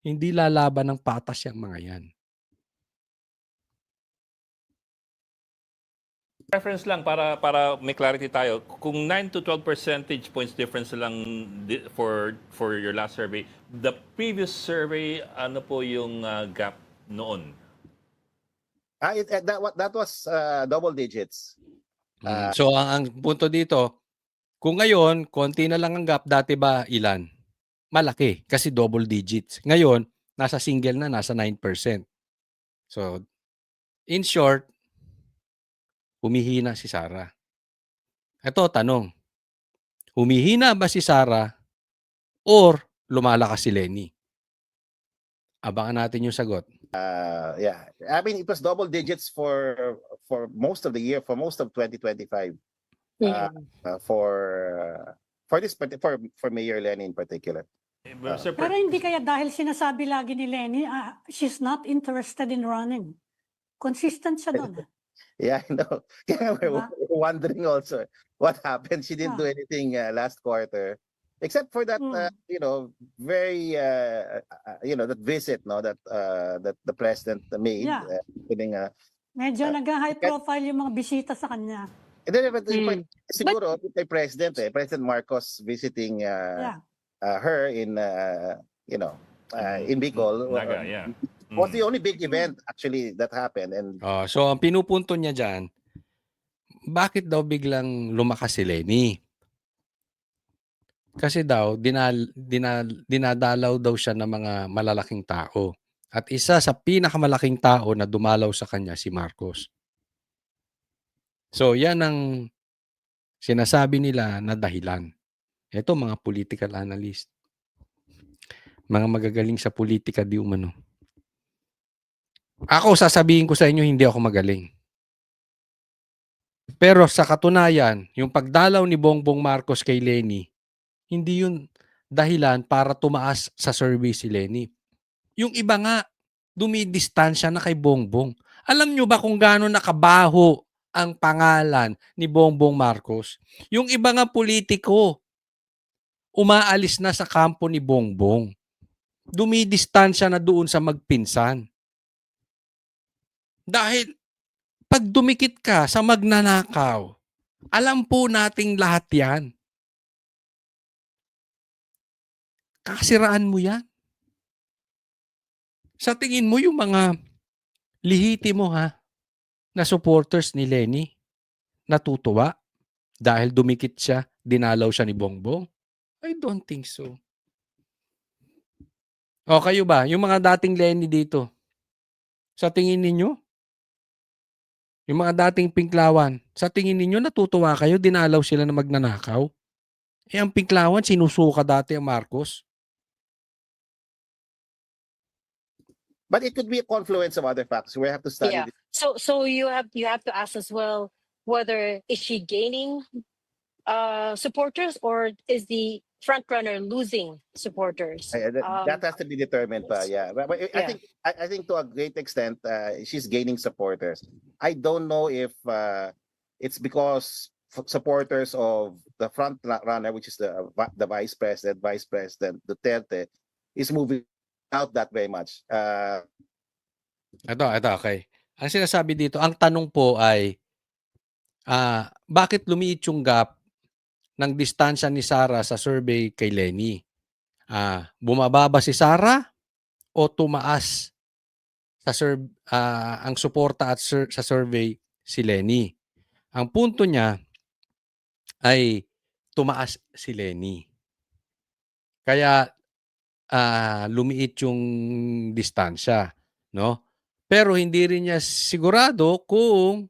hindi lalaban ng patas yung mga yan. Reference lang para may clarity tayo. Kung 9 to 12 percentage points difference lang for your last survey, the previous survey, ano po yung gap noon? That was double digits. So ang punto dito, kung ngayon, konti na lang ang gap, dati ba ilan? Malaki, kasi double digits. Ngayon, nasa single na, nasa 9%. So, in short, humihina si Sara. Ito, tanong. Humihina ba si Sara or lumalakas si Lenny? Abangan natin yung sagot. Yeah, I mean it was double digits for most of the year, for most of 2025. For this for Mayor Lenny in particular. Pero hindi kaya dahil sinasabi lagi ni Lenny, she's not interested in running. Consistent siya doon. Yeah, I know. Kaya we're wondering also what happened. She didn't do anything last quarter, except for that, very, that visit, that the president made. Yeah. Putting Medyo nag-high profile yung mga bisita sa kanya. And then, siguro, kay President, President Marcos visiting her in, in Bicol. Naga, yeah. Was the only big event actually that happened. And so, ang pinupunto niya dyan, bakit daw biglang lumakas si Lenny? Kasi daw dinadalaw daw siya ng mga malalaking tao. At isa sa pinakamalaking tao na dumalaw sa kanya si Marcos. So, yan ang sinasabi nila na dahilan. Ito mga political analyst. Mga magagaling sa politika di umano. Ako, sasabihin ko sa inyo, hindi ako magaling. Pero sa katunayan, yung pagdalaw ni Bongbong Marcos kay Leni, hindi yun dahilan para tumaas sa survey si Leni. Yung iba nga, dumidistansya na kay Bongbong. Alam nyo ba kung gaano nakabaho ang pangalan ni Bongbong Marcos? Yung iba nga politiko, umaalis na sa kampo ni Bongbong. Dumidistansya na doon sa magpinsan. Dahil pag dumikit ka sa magnanakaw, alam po nating lahat yan. Kakasiraan mo yan. Sa tingin mo yung mga lihitimo na supporters ni Leni natutuwa dahil dumikit siya, dinalaw siya ni Bongbong? I don't think so. O kayo ba, yung mga dating Leni dito, sa tingin ninyo, yung mga dating Pinklawan, sa tingin ninyo natutuwa kayo, dinalaw sila na magnanakaw? Eh ang Pinklawan, sinusuka dati ang Marcos. But it could be a confluence of other factors. We have to study Yeah. this. So you have to ask as well whether is she gaining supporters or is the front runner losing supporters? That has to be determined pa. Yeah. But Yeah. I think to a great extent she's gaining supporters. I don't know if it's because supporters of the front runner, which is the Vice President Duterte, is moving out that very much. Ito, okay. Ang sinasabi dito, ang tanong po ay, bakit lumiit yung gap ng distansya ni Sara sa survey kay Leni? Bumaba ba si Sara o tumaas sa ang suporta at sa survey si Leni? Ang punto niya ay tumaas si Leni. Kaya lumiit yung distansya, no? Pero hindi rin niya sigurado kung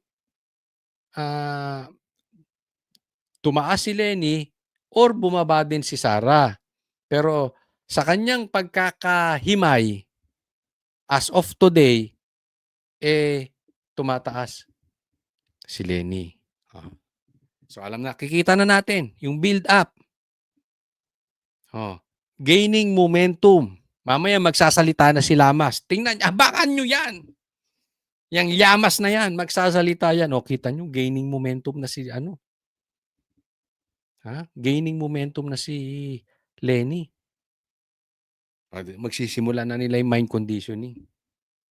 tumaas si Leni or bumaba din si Sara. Pero sa kanyang pagkakahimay, as of today, tumataas si Leni. So alam na, kikita na natin yung build up. Gaining momentum. Mamaya magsasalita na si Lamas. Tingnan, abangan nyo yan. Yang Llamas na yan, magsasalita yan. Kita nyo, gaining momentum na si gaining momentum na si Leni. Magsisimula na nila yung mind conditioning.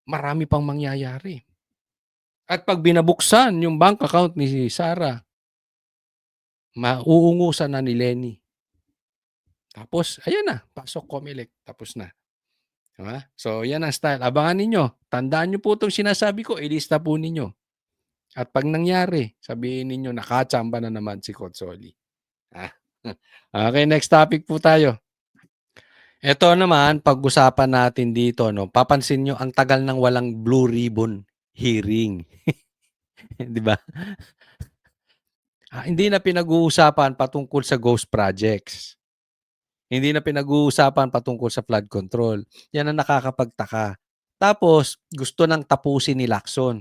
Marami pang mangyayari. At pag binabuksan yung bank account ni Sara, mauungusan na ni Leni. Tapos, ayan na, pasok Comelec. Tapos na. Diba? So, yan ang style. Abangan ninyo. Tandaan nyo po itong sinasabi ko. Ilista po ninyo. At pag nangyari, sabihin ninyo, nakachamba na naman si Cotsoli. Okay, next topic po tayo. Ito naman, pag-usapan natin dito, no, papansin nyo, ang tagal ng walang blue ribbon hearing. Di ba? Hindi na pinag-uusapan patungkol sa ghost projects. Hindi na pinag-uusapan patungkol sa flood control. Yan ang nakakapagtaka. Tapos, gusto nang tapusin ni Lacson.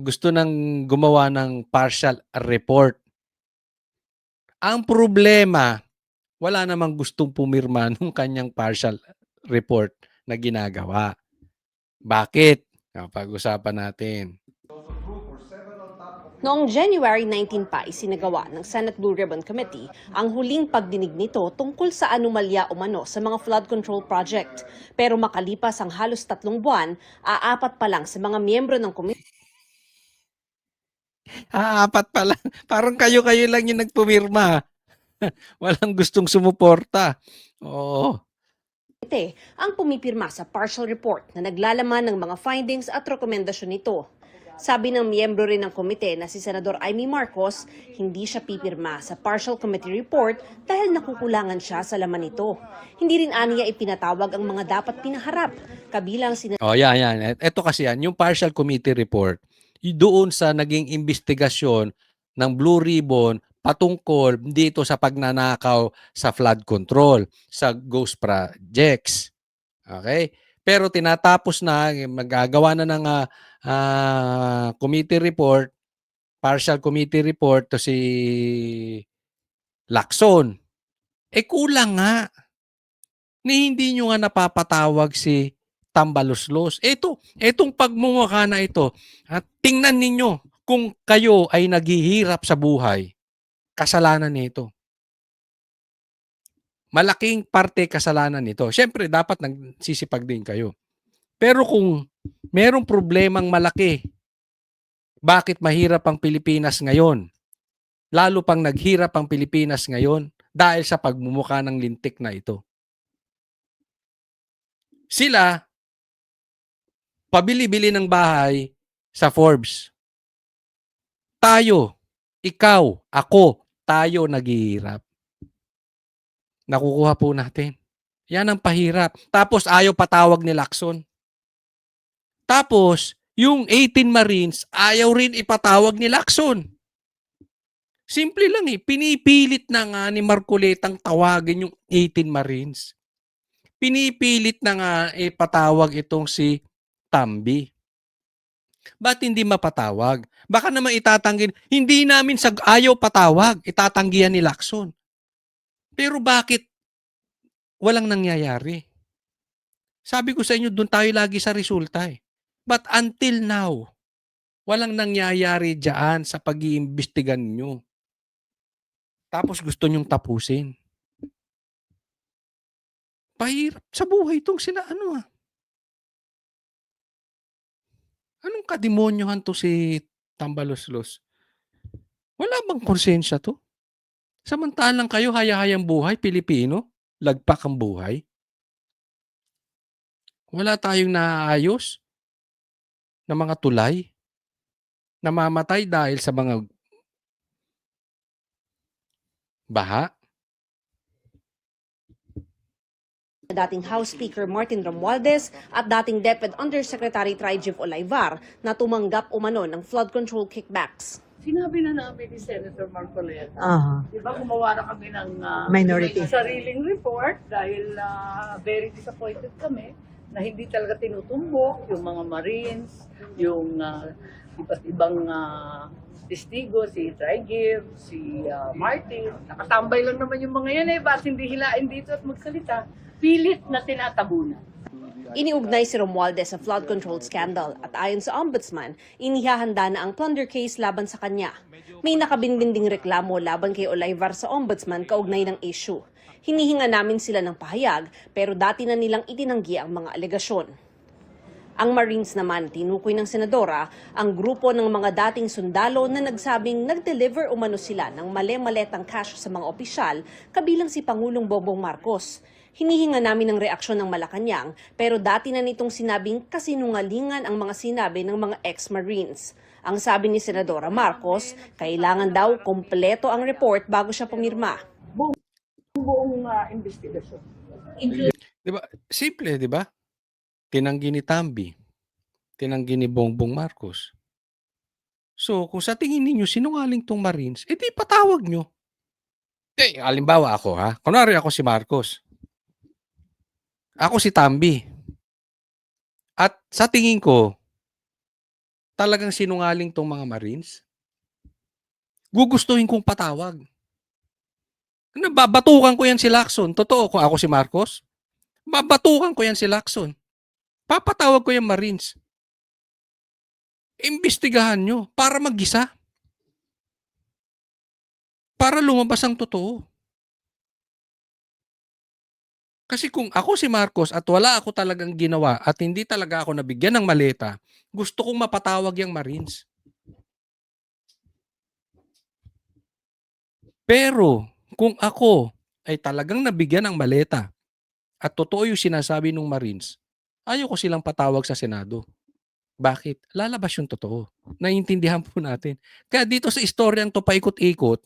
Gusto nang gumawa ng partial report. Ang problema, wala namang gustong pumirma nung kanyang partial report na ginagawa. Bakit? Pag-usapan natin. Noong January 19 pa, isinagawa ng Senate Blue Ribbon Committee ang huling pagdinig nito tungkol sa anomalya umano sa mga flood control project. Pero makalipas ang halos 3 buwan, aapat pa lang sa mga miyembro ng committee. Apat pa lang. Parang kayo-kayo lang yung nagpumirma. Walang gustong sumuporta. Oo. Ang pumipirma sa partial report na naglalaman ng mga findings at rekomendasyon nito. Sabi ng miyembro rin ng komite na si Senador Amy Marcos, hindi siya pipirma sa partial committee report dahil nakukulangan siya sa laman nito. Hindi rin aniya ipinatawag ang mga dapat pinaharap, kabilang si Oh, yan. Ito kasi yan, yung partial committee report, doon sa naging investigasyon ng Blue Ribbon patungkol dito sa pagnanakaw sa flood control, sa ghost projects. Okay? Pero tinatapos na, magagawa na ng committee report, partial committee report to si Lacson. Kulang nga. Ni hindi nyo nga napapatawag si Tambaloslos. Etong pagmumukha na ito, at tingnan ninyo kung kayo ay naghihirap sa buhay, kasalanan nito. Malaking parte kasalanan nito. Siyempre, dapat nagsisipag din kayo. Pero kung merong problemang malaki, bakit mahirap ang Pilipinas ngayon? Lalo pang naghirap ang Pilipinas ngayon dahil sa pagmumukha ng lintik na ito. Sila, pabili-bili ng bahay sa Forbes. Tayo, ikaw, ako, tayo naghihirap. Nakukuha po natin. Yan ang pahirap. Tapos ayaw patawag ni Lacson. Tapos, yung 18 Marines, ayaw rin ipatawag ni Lacson. Simple lang pinipilit na nga ni Marcoletang tawagin yung 18 Marines. Pinipilit na nga ipatawag itong si Tambi. Ba't hindi mapatawag? Baka naman itatanggi, hindi namin ayaw patawag, itatanggihan ni Lacson. Pero bakit walang nangyayari? Sabi ko sa inyo, doon tayo lagi sa resulta But until now, walang nangyayari dyan sa pag-iimbestigan nyo. Tapos gusto nyong tapusin. Pahirap sa buhay itong sila Anong kademonyohan to si Tambaloslos? Wala bang konsensya to? Samantalang kayo haya-hayang buhay, Pilipino, lagpak ang buhay. Wala tayong naayos na mga tulay, namamatay dahil sa mga baha. Dating House Speaker Martin Romualdez at dating DepEd Undersecretary Trijib Olaivar na tumanggap umano ng flood control kickbacks. Sinabi na namin ni Senator Marcoleta. Di ba gumawa na kami ng sariling report dahil very disappointed kami na hindi talaga tinutumbok yung mga Marines, yung iba't ibang testigo, si Trijib, si Martin. Nakatambay lang naman yung mga yan bakit hindi hilain dito at magsalita? Pilit na tinatabunan. Iniugnay si Romualdez sa flood control scandal at ayon sa ombudsman, inihahanda na ang plunder case laban sa kanya. May nakabinbinding reklamo laban kay Olaivar sa ombudsman kaugnay ng issue. Hinihinga namin sila ng pahayag pero dati na nilang itinanggi ang mga alegasyon. Ang Marines naman, tinukoy ng senadora, ang grupo ng mga dating sundalo na nagsabing nag-deliver umano sila ng male-maletang cash sa mga opisyal, kabilang si Pangulong Bongbong Marcos. Hinihinga namin ng reaksyon ng Malacanang pero dati na nitong sinabing kasinungalingan ang mga sinabi ng mga ex-Marines. Ang sabi ni Senadora Marcos, kailangan daw kompleto ang report bago siya pumirma. Buong investigasyon. Diba? Simple, di ba? Tinanggi ni Tambi. Tinanggi ni Bongbong Marcos. So, kung sa tingin ninyo sinungaling tong Marines, di patawag nyo. Halimbawa ako Kunwari ako si Marcos. Ako si Tambi. At sa tingin ko, talagang sinungaling tong mga Marines. Gugustuhin kong patawag. Babatukan ko yan si Lacson. Totoo kung ako si Marcos. Babatukan ko yan si Lacson. Papatawag ko yung Marines. Imbestigahan nyo para mag-isa. Para lumabas ang totoo. Kasi kung ako si Marcos at wala ako talagang ginawa at hindi talaga ako nabigyan ng maleta, gusto kong mapatawag yung Marines. Pero kung ako ay talagang nabigyan ng maleta at totoo yung sinasabi ng Marines, ayaw ko silang patawag sa Senado. Bakit? Lalabas yung totoo. Naiintindihan po natin. Kaya dito sa istoryang to paikot-ikot,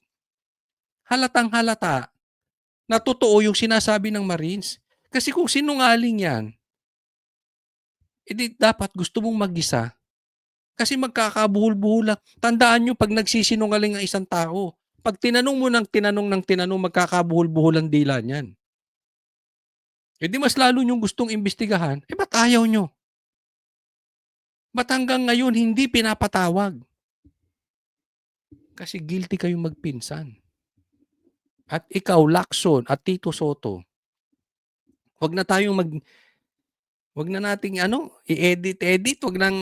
halatang halata na totoo yung sinasabi ng Marines. Kasi kung sinungaling yan, edi dapat gusto mong mag-isa. Kasi magkakabuhol-buhol lang. Tandaan nyo, pag nagsisinungaling ang isang tao, pag tinanong mo ng tinanong, magkakabuhol-buhol ang dila niyan. E di mas lalo nyong gustong imbestigahan, ba't ayaw nyo? Ba't hanggang ngayon hindi pinapatawag? Kasi guilty kayong magpinsan. At ikaw, Lacson at Tito Soto, wag na nating i-edit, wag nang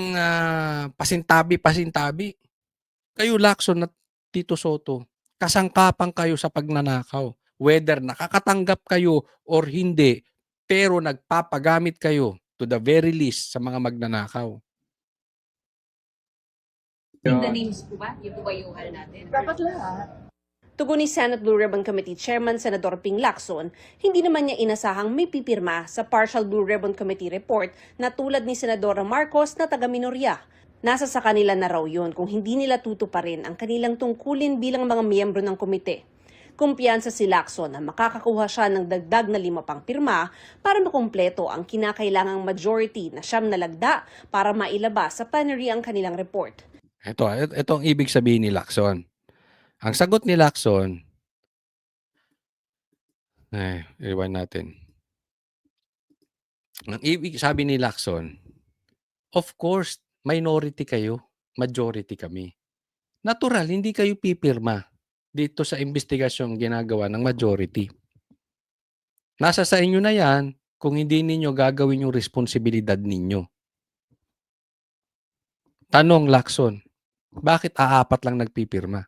pasintabi. Kayo, Lacson at Tito Soto, kasangkapan kayo sa pagnanakaw. Whether nakakatanggap kayo or hindi, pero nagpapagamit kayo to the very least sa mga magnanakaw. In the names po ba? Yung po ba yung natin? Dapat lahat. Tugon ni Senate Blue Ribbon Committee Chairman Senador Ping Lacson, hindi naman niya inasahang may pipirma sa Partial Blue Ribbon Committee report na tulad ni Senadora Marcos na taga-minorya. Nasa sa kanila na raw yun kung hindi nila tutuparin ang kanilang tungkulin bilang mga miyembro ng komite. Kumpiyansa si Lacson na makakakuha siya ng dagdag na 5 pang pirma para makumpleto ang kinakailangang majority na 9 na lagda para mailabas sa plenary ang kanilang report. Ito ang ibig sabihin ni Lacson. Ang sagot ni Lacson, rewind natin. Ang ibig sabi ni Lacson, of course, minority kayo, majority kami. Natural, hindi kayo pipirma dito sa investigasyong ginagawa ng majority. Nasa sa inyo na yan kung hindi ninyo gagawin yung responsibilidad ninyo. Tanong, Lacson, bakit aapat lang nagpipirma?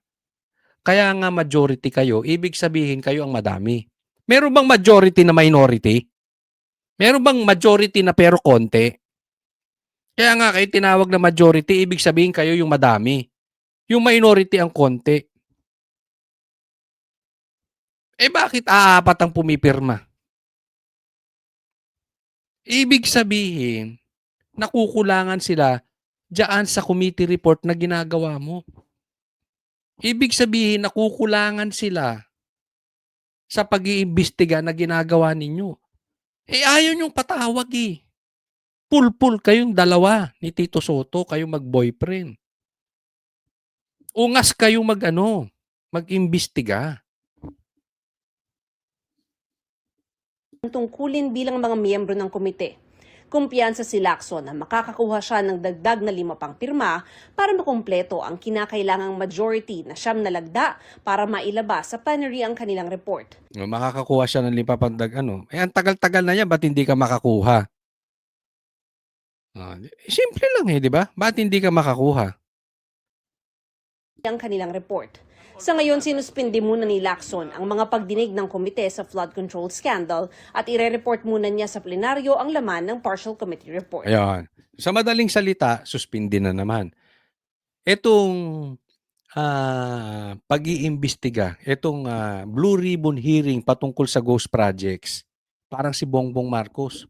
Kaya nga majority kayo, ibig sabihin kayo ang madami. Meron bang majority na minority? Meron bang majority na pero konti? Kaya nga kayo tinawag na majority, ibig sabihin kayo yung madami. Yung minority ang konti. Bakit aapat ang pumipirma? Ibig sabihin, nakukulangan sila diyan sa committee report na ginagawa mo. Ibig sabihin, nakukulangan sila sa pag-iimbestiga na ginagawa ninyo. Ayaw nyong patawag eh. Pulpul kayong dalawa ni Tito Soto, kayong mag-boyfriend. Ungas kayong mag-imbestiga. Tungkulin bilang mga miyembro ng komite. Kumpiyansa si Lacson na makakakuha siya ng dagdag na 5 pang pirma para makumpleto ang kinakailangang majority na 9 na lagda para mailabas sa plenary ang kanilang report. Makakakuha siya ng 5 pang ang tagal-tagal na yan, ba't hindi ka makakuha? Simple lang di ba? Ba't hindi ka makakuha? Ang kanilang report. Sa ngayon, sinuspindi muna ni Lacson ang mga pagdinig ng komite sa flood control scandal at ire-report muna niya sa plenaryo ang laman ng partial committee report. Ayan. Sa madaling salita, suspindi na naman. Itong pag-iimbestiga, itong Blue Ribbon hearing patungkol sa ghost projects, parang si Bongbong Marcos.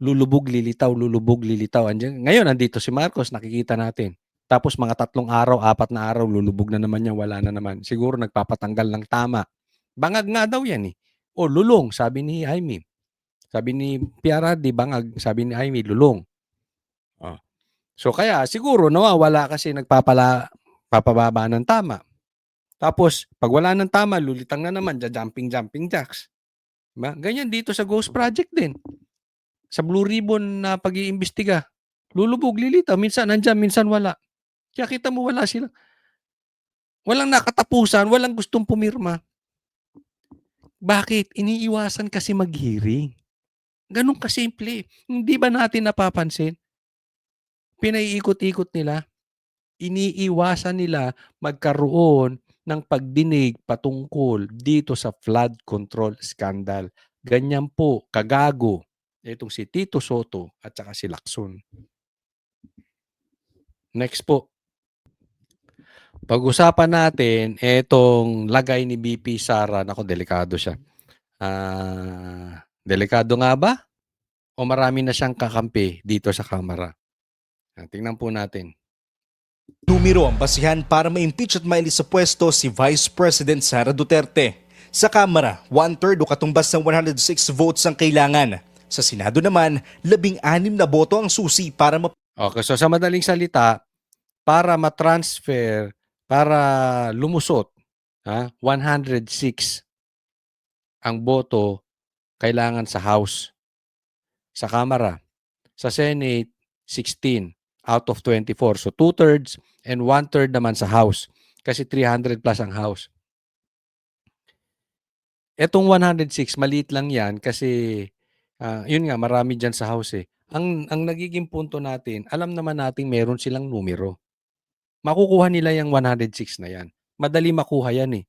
Lulubog, lilitaw. Ngayon, andito si Marcos, nakikita natin. Tapos mga 3 araw, 4 na araw, lulubog na naman yan, wala na naman. Siguro nagpapatanggal ng tama. Bangag nga daw yan eh. O lulong, sabi ni Jaime. Sabi ni PRRD, bangag, sabi ni Jaime, lulong. So kaya siguro nawawala kasi papababa ng tama. Tapos pag wala ng tama, lulitang na naman, jumping jacks. Diba? Ganyan dito sa Ghost Project din. Sa Blue Ribbon na pag-iimbestiga. Lulubog, lilitaw, minsan nandyan, minsan wala. Kaya kita mo wala sila. Walang nakatapusan, walang gustong pumirma. Bakit? Iniiwasan kasi mag-hearing. Ganun kasimple. Hindi ba natin napapansin? Pinaiikot-ikot nila. Iniiwasan nila magkaroon ng pagdinig patungkol dito sa flood control scandal. Ganyan po, kagago. Itong si Tito Soto at saka si Lacson. Next po. Pag-usapan natin etong lagay ni BP Sara. Naku, delikado siya. Delikado nga ba? O marami na siyang kakampi dito sa Kamara? Tingnan po natin. Numero ang basihan para ma-impeach at mailis sa pwesto si Vice President Sara Duterte. Sa Kamara, 1/3 o katumbas ng 106 votes ang kailangan. Sa Senado naman, 16 na boto ang susi para Okay, so sa madaling salita, para ma-transfer, para lumusot, 106 ang boto kailangan sa House. Sa Kamara, sa Senate, 16 out of 24. So 2/3 and 1/3 naman sa House. Kasi 300 plus ang House. Etong 106, maliit lang yan kasi yun nga, marami dyan sa House eh. Ang nagiging punto natin, alam naman natin meron silang numero. Makukuha nila yung 106 na yan. Madali makuha yan eh.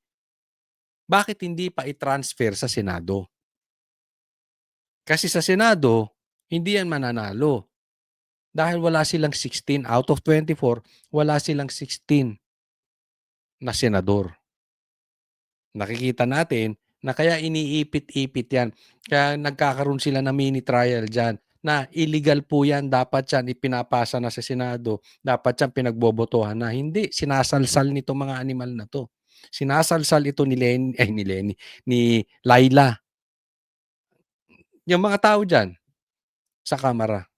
Bakit hindi pa i-transfer sa Senado? Kasi sa Senado, hindi yan mananalo. Dahil wala silang 16 out of 24, wala silang 16 na senador. Nakikita natin na kaya iniipit-ipit yan. Kaya nagkakaroon sila ng mini trial dyan na illegal po yan. Dapat yan ipinapasa na sa Senado. Dapat yan pinagbobotohan na. Hindi, sinasalsal nito mga animal na to. Sinasalsal ito ni Laila. Yung mga tao dyan sa Kamara.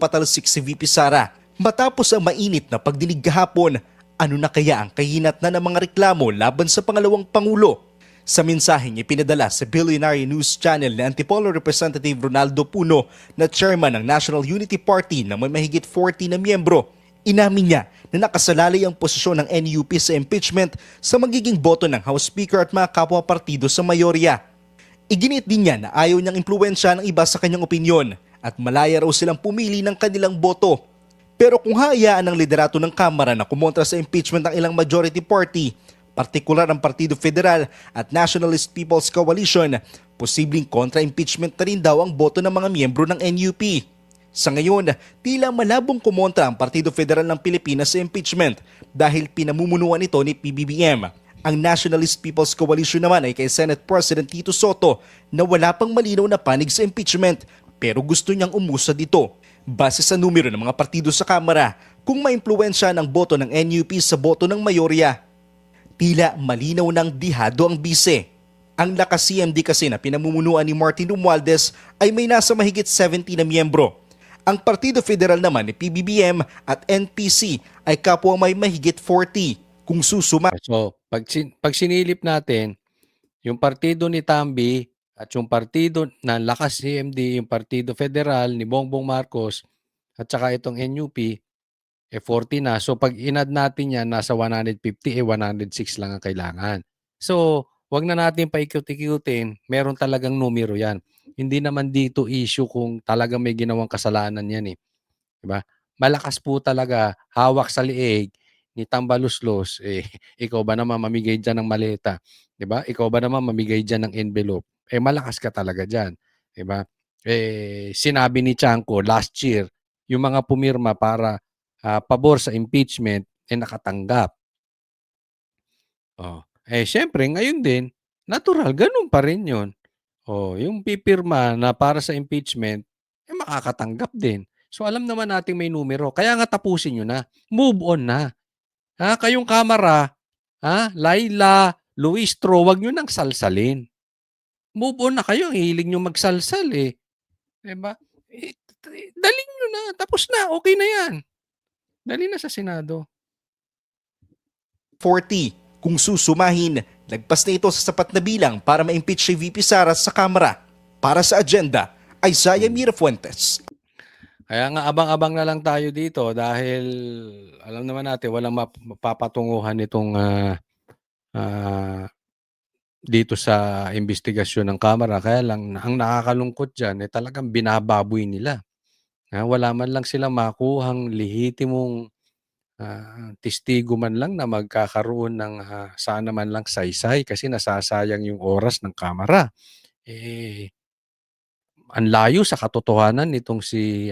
patalsik si VP Sara. Matapos ang mainit na pagdinig kahapon, ano na kaya ang kahinat na ng mga reklamo laban sa pangalawang Pangulo? Sa mensaheng ipinadala sa Billionaire News Channel ni Antipolo Representative Ronaldo Puno na chairman ng National Unity Party na may mahigit 40 na miyembro, inamin niya na nakasalalay ang posisyon ng NUP sa impeachment sa magiging boto ng House Speaker at mga kapwa-partido sa mayorya. Iginit din niya na ayaw niyang impluwensya ng iba sa kanyang opinyon at malaya raw silang pumili ng kanilang boto. Pero kung hayaan ng liderato ng Kamara na kumontra sa impeachment ng ilang majority party, partikular ang Partido Federal at Nationalist People's Coalition, posibleng kontra-impeachment na rin daw ang boto ng mga miyembro ng NUP. Sa ngayon, tila malabong kumontra ang Partido Federal ng Pilipinas sa impeachment dahil pinamumunuan ito ni PBBM. Ang Nationalist People's Coalition naman ay kay Senate President Tito Soto na wala pang malinaw na panig sa impeachment pero gusto niyang umusad ito. Base sa numero ng mga partido sa Kamara, kung maimpluwensya ng boto ng NUP sa boto ng mayorya, tila malinaw ng dihado ang bise. Ang lakas CMD kasi na pinamumunuan ni Martin Romualdez ay may nasa mahigit 70 na miyembro. Ang Partido Federal naman ni PBBM at NPC ay kapwa may mahigit 40. Kung susuma. So, pag sinilip natin, yung partido ni Tambi at yung partido ng lakas CMD, yung Partido Federal ni Bongbong Marcos at saka itong NUP, 40 na. So, pag inad natin yan, nasa 150, 106 lang ang kailangan. So, wag na natin paikot-ikutin, meron talagang numero yan. Hindi naman dito issue kung talagang may ginawang kasalanan yan eh. Diba? Malakas po talaga, hawak sa liig ni Tambaluslos, ikaw ba naman mamigay dyan ng maleta? Diba? Ikaw ba naman mamigay dyan ng envelope? Malakas ka talaga dyan. Diba? Sinabi ni Chanco last year, yung mga pumirma para pabor sa impeachment, nakatanggap. Syempre, ngayon din, natural, ganun pa rin yun. Yung pipirma na para sa impeachment, makakatanggap din. So, alam naman natin may numero. Kaya nga tapusin nyo na. Move on na. Kayong Kamara, Laila, Luistro, wag nyo nang salsalin. Move on na kayo. Hilig nyo magsalsal eh. Diba? Dalhin nyo na. Tapos na. Okay na yan. Dali na sa Senado. 40. Kung susumahin, lagpas na ito sa sapat na bilang para ma-impeach si VP Sara sa Kamara. Para sa agenda, Isaiah Mirafuentes. Kaya nga abang-abang na lang tayo dito dahil alam naman natin walang mapapatunguhan itong dito sa investigasyon ng Kamara. Kaya lang ang nakakalungkot dyan talagang binababoy nila. Wala man lang sila makuhang lehitimong testigo man lang na magkakaroon ng sana man lang saysay kasi nasasayang yung oras ng Kamara. Ang layo sa katotohanan nitong si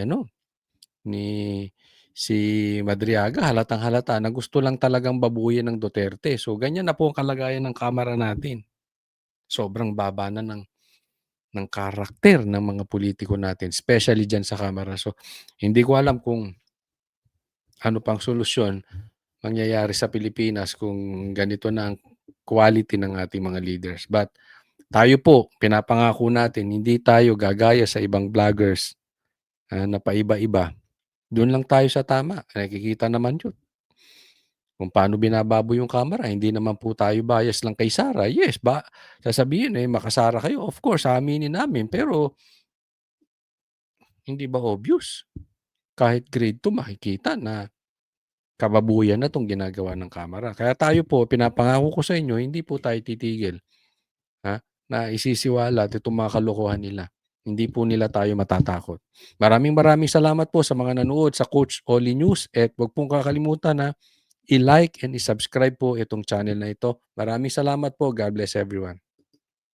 Madriaga, halatang-halata na gusto lang talagang babuyan ng Duterte. So ganyan na po ang kalagayan ng Kamara natin. Sobrang baba na ng karakter ng mga politiko natin, especially diyan sa Kamara. So hindi ko alam kung ano pang solusyon mangyayari sa Pilipinas kung ganito na ang quality ng ating mga leaders. But tayo po, pinapangako natin, hindi tayo gagaya sa ibang vloggers na paiba-iba. Doon lang tayo sa tama. Nakikita naman yun. Kung paano binababo yung camera, hindi naman po tayo bias lang kay Sara. Yes, sasabihin makasara kayo. Of course, aminin namin. Pero, hindi ba obvious? Kahit grade 2, makikita na kababuyan na itong ginagawa ng camera. Kaya tayo po, pinapangako ko sa inyo, hindi po tayo titigil. Na isisiwala at itong mga kalokohan nila. Hindi po nila tayo matatakot. Maraming salamat po sa mga nanood sa Coach Oli News at huwag pong kakalimutan na i-like and i-subscribe po itong channel na ito. Maraming salamat po. God bless everyone.